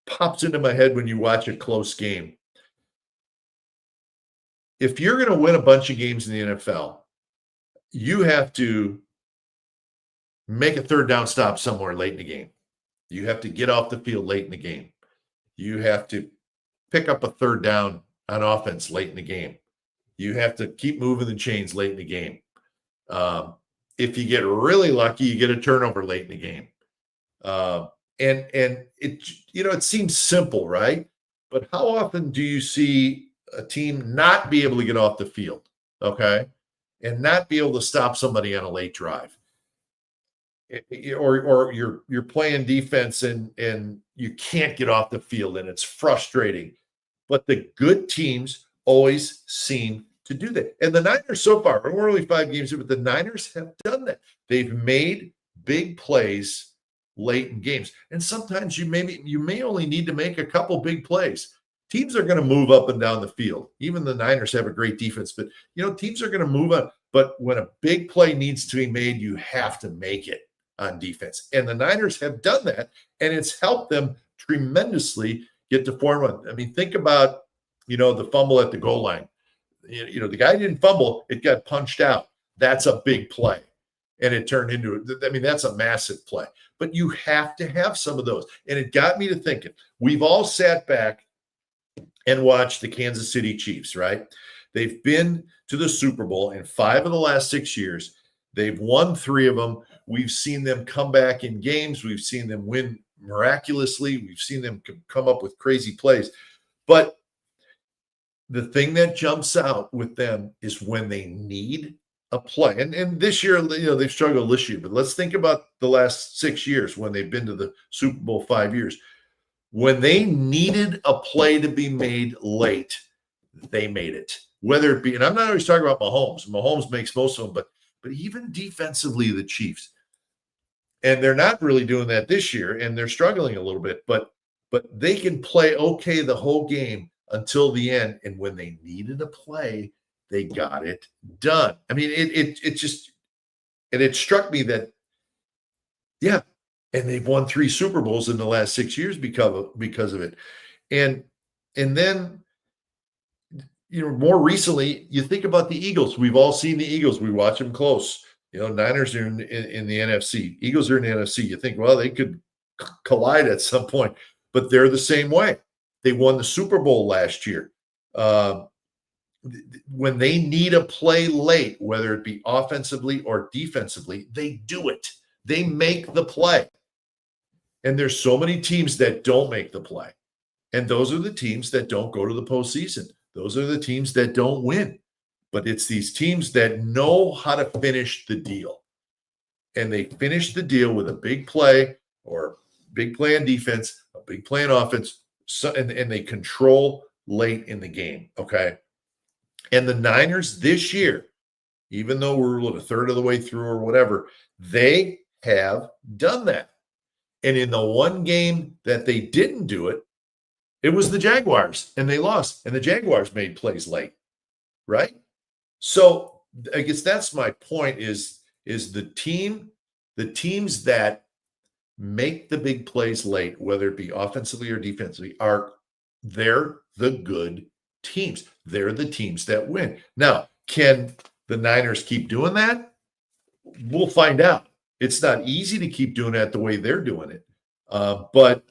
pops into my head when you watch a close game. If you're going to win a bunch of games in the NFL, you have to make a third down stop somewhere late in the game. You have to get off the field late in the game. You have to pick up a third down on offense late in the game. You have to keep moving the chains late in the game. If you get really lucky, you get a turnover late in the game. And it seems simple, right? But how often do you see a team not be able to get off the field, okay, and not be able to stop somebody on a late drive? Or you're playing defense and you can't get off the field and it's frustrating. But the good teams always seem to do that. And the Niners so far, we're only 5 games in, but the Niners have done that. They've made big plays late in games. And sometimes you may only need to make a couple big plays. Teams are going to move up and down the field. Even the Niners have a great defense, but teams are going to move on. But when a big play needs to be made, you have to make it on defense. And the Niners have done that, and it's helped them tremendously get to 4-1. I mean, think about, the fumble at the goal line. The guy didn't fumble, it got punched out. That's a big play. And it turned into, that's a massive play. But you have to have some of those. And it got me to thinking, we've all sat back and watched the Kansas City Chiefs, right? They've been to the Super Bowl in 5 of the last 6 years. They've won 3 of them. We've seen them come back in games. We've seen them win miraculously. We've seen them come up with crazy plays. But the thing that jumps out with them is when they need a play. And this year, they've struggled this year. But let's think about the last 6 years when they've been to the Super Bowl 5 years. When they needed a play to be made late, they made it. Whether it be, and I'm not always talking about Mahomes. Mahomes makes most of them, but even defensively, the Chiefs. And they're not really doing that this year, and they're struggling a little bit, but they can play okay the whole game until the end. And when they needed a play, they got it done. I mean, it struck me that, yeah, and they've won 3 Super Bowls in the last 6 years because of it. And then, more recently, you think about the Eagles. We've all seen the Eagles. We watch them close. Niners are in the NFC. Eagles are in the NFC. You think, well, they could collide at some point, but they're the same way. They won the Super Bowl last year. When they need a play late, whether it be offensively or defensively, they do it. They make the play. And there's so many teams that don't make the play. And those are the teams that don't go to the postseason. Those are the teams that don't win. But it's these teams that know how to finish the deal. And they finish the deal with a big play or big play on defense, a big play on offense, and they control late in the game, okay? And the Niners this year, even though we're a third of the way through or whatever, they have done that. And in the one game that they didn't do it, it was the Jaguars, and they lost. And the Jaguars made plays late, right? So I guess that's my point is the teams that make the big plays late, whether it be offensively or defensively, they're the good teams. They're the teams that win. Now, can the Niners keep doing that? We'll find out. It's not easy to keep doing that the way they're doing it. But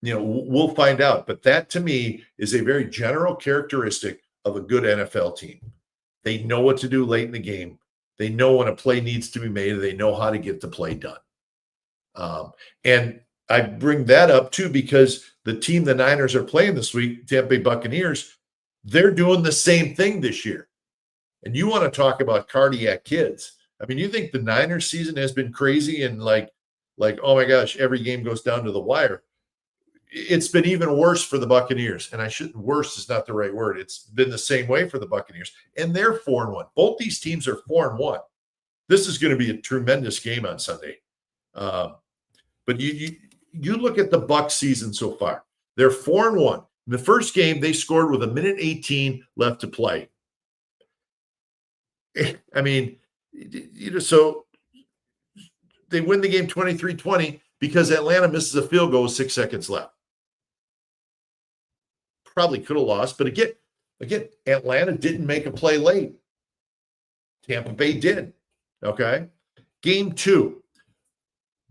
we'll find out. But that to me is a very general characteristic of a good NFL team. They know what to do late in the game. They know when a play needs to be made. They know how to get the play done. And I bring that up too because the team the Niners are playing this week, Tampa Bay Buccaneers, they're doing the same thing this year. And you want to talk about cardiac kids. I mean, you think the Niners season has been crazy and like, oh my gosh, every game goes down to the wire. It's been even worse for the Buccaneers. And worse is not the right word. It's been the same way for the Buccaneers. And they're 4-1. Both these teams are 4-1. This is going to be a tremendous game on Sunday. But you look at the Bucs season so far. They're 4-1. In the first game, they scored with 1:18 left to play. I mean, so they win the game 23-20 because Atlanta misses a field goal with 6 seconds left. Probably could have lost, but again, Atlanta didn't make a play late. Tampa Bay did. Okay. Game 2.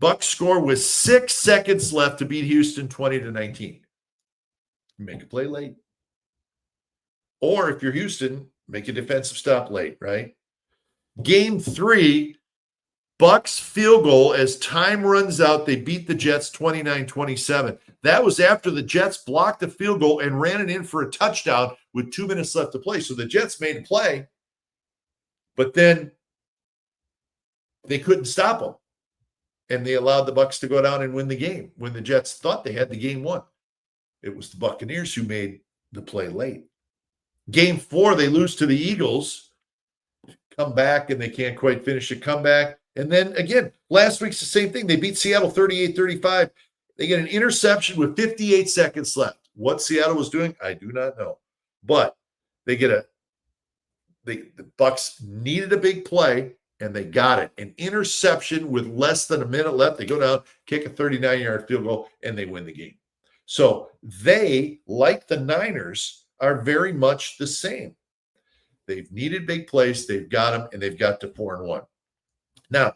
Bucs score with 6 seconds left to beat Houston 20-19. Make a play late. Or if you're Houston, make a defensive stop late, right? Game 3, Bucs field goal as time runs out. They beat the Jets 29-27. That was after the Jets blocked the field goal and ran it in for a touchdown with 2 minutes left to play. So the Jets made a play, but then they couldn't stop them. And they allowed the Bucs to go down and win the game when the Jets thought they had the game won. It was the Buccaneers who made the play late. Game 4, they lose to the Eagles, come back, and they can't quite finish the comeback. And then, again, last week's the same thing. They beat Seattle 38-35. They get an interception with 58 seconds left. What Seattle was doing, I do not know. But they get the Bucs needed a big play, and they got it. An interception with less than a minute left. They go down, kick a 39-yard field goal, and they win the game. So they, like the Niners, are very much the same. They've needed big plays. They've got them, and they've got to 4-1. Now,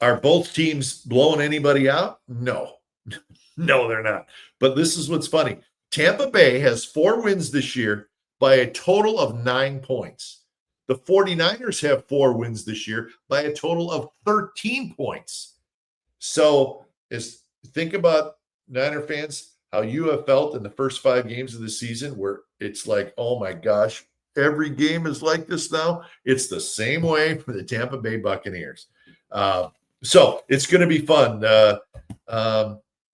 are both teams blowing anybody out? No. No, they're not. But this is what's funny. Tampa Bay has 4 wins this year by a total of 9 points. The 49ers have 4 wins this year by a total of 13 points. So think about Niner fans, how you have felt in the first 5 games of the season where it's like, oh my gosh, every game is like this now. It's the same way for the Tampa Bay Buccaneers. So it's going to be fun. The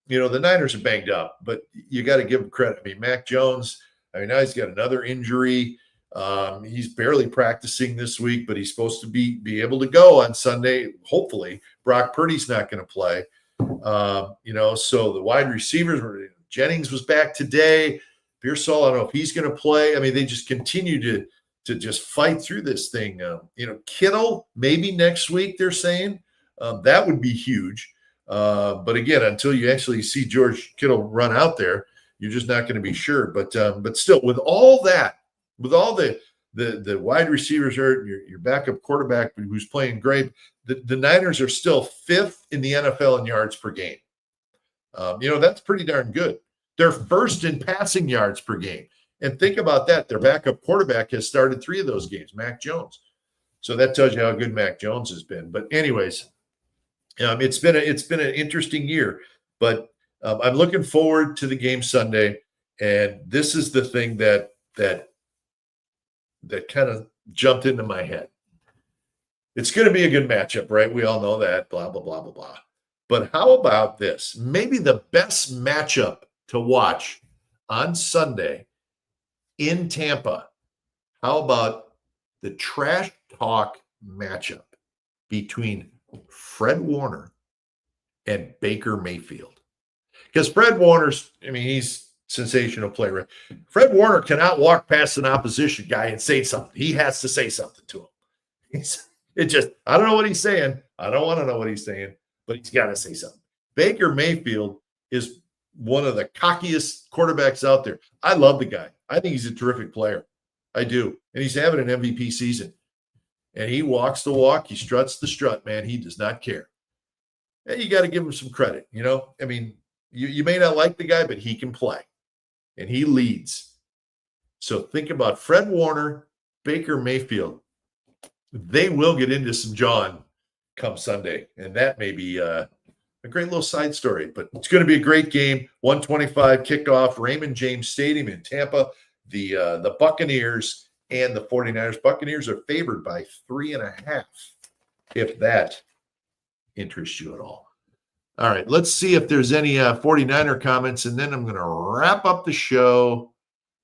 Niners are banged up, but you got to give them credit. I mean, Mac Jones, now he's got another injury. He's barely practicing this week, but he's supposed to be able to go on Sunday. Hopefully, Brock Purdy's not going to play. So the wide receivers Jennings was back today. Pearsall, I don't know if he's going to play. I mean, they just continue to just fight through this thing. Kittle maybe next week. They're saying that would be huge. But again, until you actually see George Kittle run out there, you're just not going to be sure. But still, with all that. With all the wide receivers hurt, your backup quarterback who's playing great, the Niners are still 5th in the NFL in yards per game. That's pretty darn good. They're 1st in passing yards per game. And think about that. Their backup quarterback has started 3 of those games, Mac Jones. So that tells you how good Mac Jones has been. But anyways, it's been an interesting year. But I'm looking forward to the game Sunday. And this is the thing that kind of jumped into my head. It's going to be a good matchup, right? We all know that, blah, blah, blah, blah, blah. But how about this? Maybe the best matchup to watch on Sunday in Tampa. How about the trash talk matchup between Fred Warner and Baker Mayfield? Because Fred Warner's, he's sensational player. Fred Warner cannot walk past an opposition guy and say something. He has to say something to him. I don't know what he's saying. I don't want to know what he's saying, but he's got to say something. Baker Mayfield is one of the cockiest quarterbacks out there. I love the guy. I think he's a terrific player. I do. And he's having an MVP season. And he walks the walk. He struts the strut, man. He does not care. And you got to give him some credit. You may not like the guy, but he can play. And he leads. So think about Fred Warner, Baker Mayfield, they will get into some John come Sunday, and that may be a great little side story. But it's going to be a great game. 1:25 kickoff, Raymond James Stadium in Tampa. The Buccaneers and the 49ers. Buccaneers are favored by 3.5, if that interests you at all. All right, let's see if there's any 49er comments, and then I'm going to wrap up the show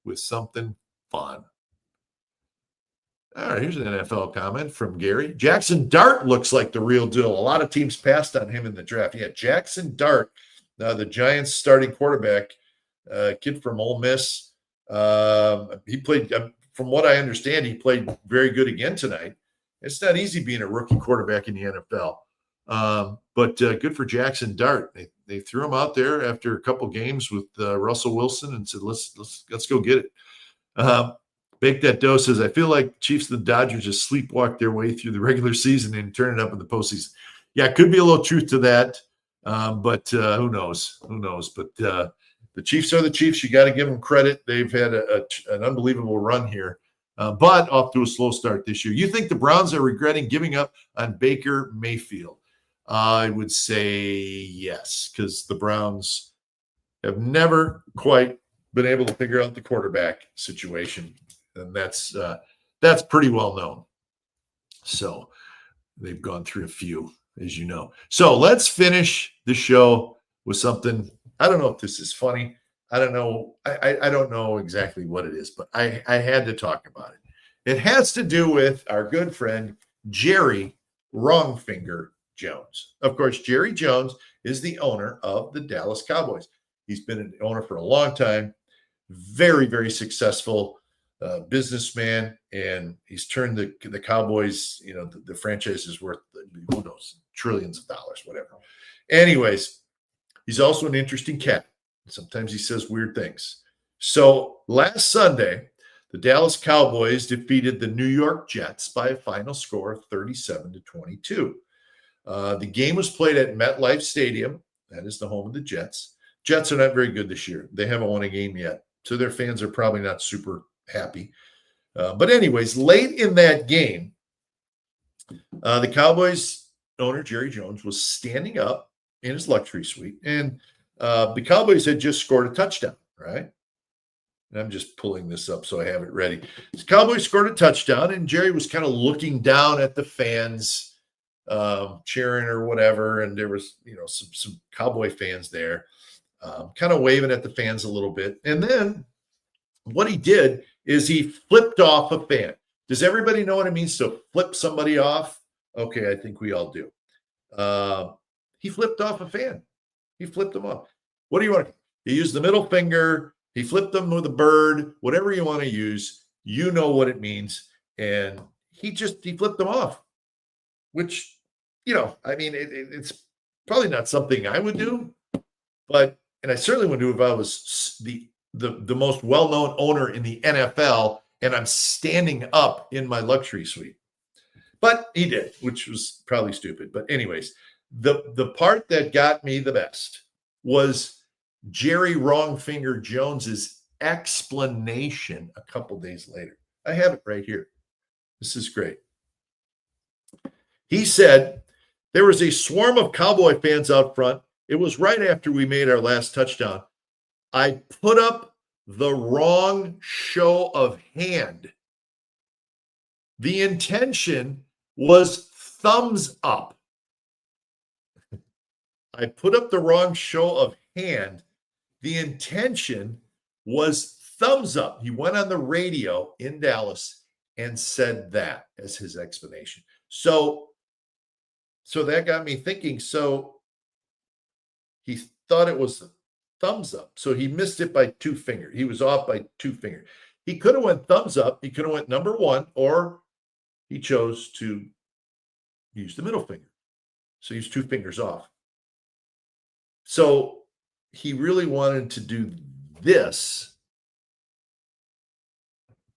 with something fun. All right, here's an NFL comment from Gary. Jackson Dart looks like the real deal. A lot of teams passed on him in the draft. Yeah, Jackson Dart, the Giants' starting quarterback, kid from Ole Miss. He played, from what I understand, he played very good again tonight. It's not easy being a rookie quarterback in the NFL. But good for Jackson Dart. They threw him out there after a couple games with Russell Wilson and said, let's go get it. Bake That Dough says, I feel like Chiefs and the Dodgers just sleepwalked their way through the regular season and turn it up in the postseason. Yeah, it could be a little truth to that. But who knows? Who knows? But the Chiefs are the Chiefs. You got to give them credit. They've had an unbelievable run here, but off to a slow start this year. You think the Browns are regretting giving up on Baker Mayfield? I would say yes, because the Browns have never quite been able to figure out the quarterback situation. And that's pretty well known. So they've gone through a few, as you know. So let's finish the show with something. I don't know if this is funny. I don't know. I don't know exactly what it is, but I had to talk about it. It has to do with our good friend, Jerry Wrongfinger Jones. Of course, Jerry Jones is the owner of the Dallas Cowboys. He's been an owner for a long time. Very, very successful businessman, and he's turned the Cowboys, the franchise is worth, who knows, trillions of dollars, whatever. Anyways, he's also an interesting cat. Sometimes he says weird things. So last Sunday, the Dallas Cowboys defeated the New York Jets by a final score of 37-22. The game was played at MetLife Stadium. That is the home of the Jets. Jets are not very good this year. They haven't won a game yet, so their fans are probably not super happy. But anyways, late in that game, the Cowboys owner, Jerry Jones, was standing up in his luxury suite, and the Cowboys had just scored a touchdown, right? And I'm just pulling this up so I have it ready. The Cowboys scored a touchdown, and Jerry was kind of looking down at the fans, cheering or whatever, and there was, some Cowboy fans there, kind of waving at the fans a little bit. And then what he did is he flipped off a fan. Does everybody know what it means to flip somebody off? Okay, I think we all do. He flipped off a fan. He flipped them off. What do you want? He used the middle finger. He flipped them with a bird, whatever you want to use. You know what it means. And he flipped them off, which, it's probably not something I would do, and I certainly wouldn't do if I was the most well-known owner in the NFL and I'm standing up in my luxury suite. But he did, which was probably stupid. But anyways, the part that got me the best was Jerry Wrongfinger Jones's explanation a couple days later. I have it right here. This is great. He said, there was a swarm of Cowboy fans out front. It was right after we made our last touchdown. I put up the wrong show of hand. The intention was thumbs up. I put up the wrong show of hand. The intention was thumbs up. He went on the radio in Dallas and said that as his explanation. So that got me thinking. So he thought it was thumbs up. So he missed it by 2 fingers. He was off by 2 fingers. He could have went thumbs up. He could have went number 1, or he chose to use the middle finger. So he's 2 fingers off. So he really wanted to do this,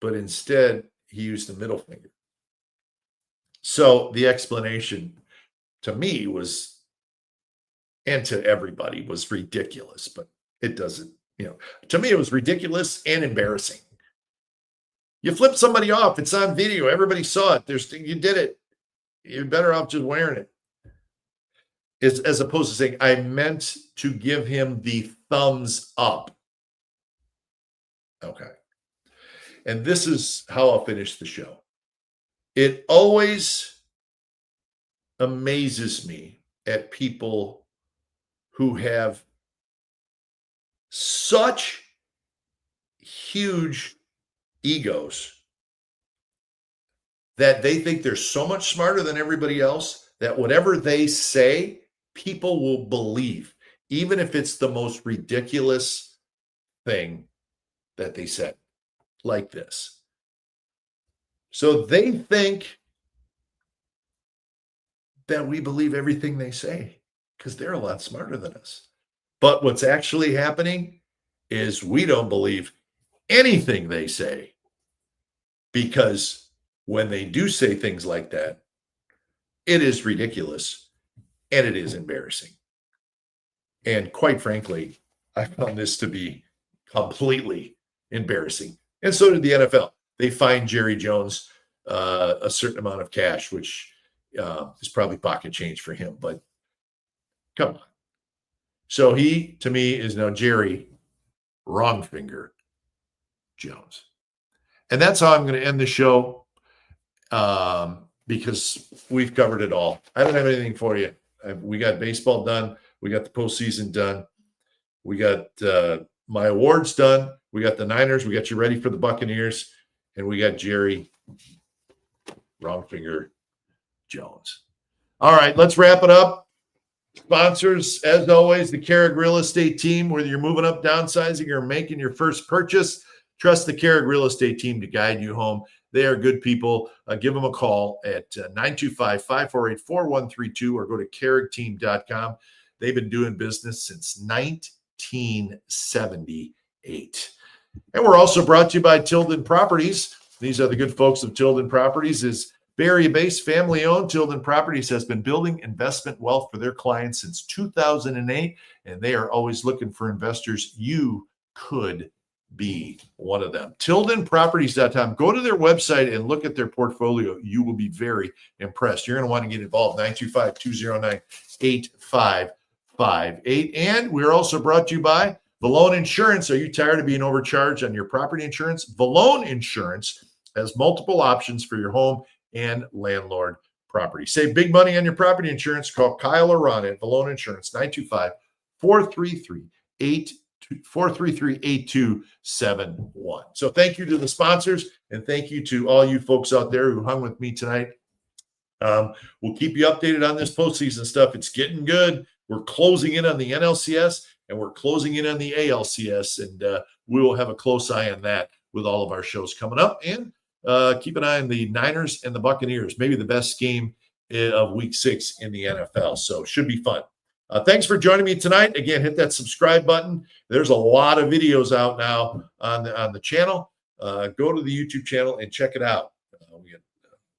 but instead he used the middle finger. So the explanation to me was, and to everybody, was ridiculous, but it doesn't, to me it was ridiculous and embarrassing. You flipped somebody off. It's on video. Everybody saw it. You did it. You're better off just wearing it. As opposed to saying, I meant to give him the thumbs up. Okay. And this is how I'll finish the show. It always amazes me at people who have such huge egos that they think they're so much smarter than everybody else that whatever they say, people will believe, even if it's the most ridiculous thing that they said, like this. So they think that we believe everything they say because they're a lot smarter than us. But what's actually happening is we don't believe anything they say, because when they do say things like that, it is ridiculous and it is embarrassing. And quite frankly, I found this to be completely embarrassing. And so did the NFL. They fined Jerry Jones a certain amount of cash, which is probably pocket change for him, but come on. So he, to me, is now Jerry Wrong Finger Jones. And that's how I'm going to end the show, because we've covered it all. I don't have anything for you. We got baseball done. We got the postseason done. We got my awards done. We got the Niners. We got you ready for the Buccaneers. And we got Jerry Wrong Finger Jones. All right, let's wrap it up. Sponsors, as always, the Kehrig Real Estate Team. Whether you're moving up, downsizing, or making your first purchase, trust the Kehrig Real Estate Team to guide you home. They are good people. Give them a call at 925-548-4132 or go to kehrigteam.com. They've been doing business since 1978. And we're also brought to you by Tilden Properties. These are the good folks of Tilden Properties. Is Bay Area-based, family-owned. Tilden Properties has been building investment wealth for their clients since 2008, and they are always looking for investors. You could be one of them. TildenProperties.com. Go to their website and look at their portfolio. You will be very impressed. You're going to want to get involved. 925-209-8558. And we're also brought to you by Valone Insurance. Are you tired of being overcharged on your property insurance? Valone Insurance has multiple options for your home and landlord property. Save big money on your property insurance. Call Kyle or Ron at Valone Insurance, 925-433-8271. So thank you to the sponsors, and thank you to all you folks out there who hung with me tonight. We'll keep you updated on this postseason stuff. It's getting good. We're closing in on the NLCS, and we're closing in on the ALCS, and we will have a close eye on that with all of our shows coming up. And keep an eye on the Niners and the Buccaneers, maybe the best game of Week 6 in the NFL. So should be fun. Thanks for joining me tonight. Again, hit that subscribe button. There's a lot of videos out now on the channel. Go to the YouTube channel and check it out. We got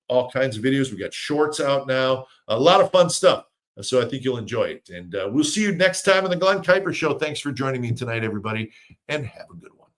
all kinds of videos. We got shorts out now. A lot of fun stuff. So I think you'll enjoy it. And we'll see you next time on the Glen Kuiper Show. Thanks for joining me tonight, everybody, and have a good one.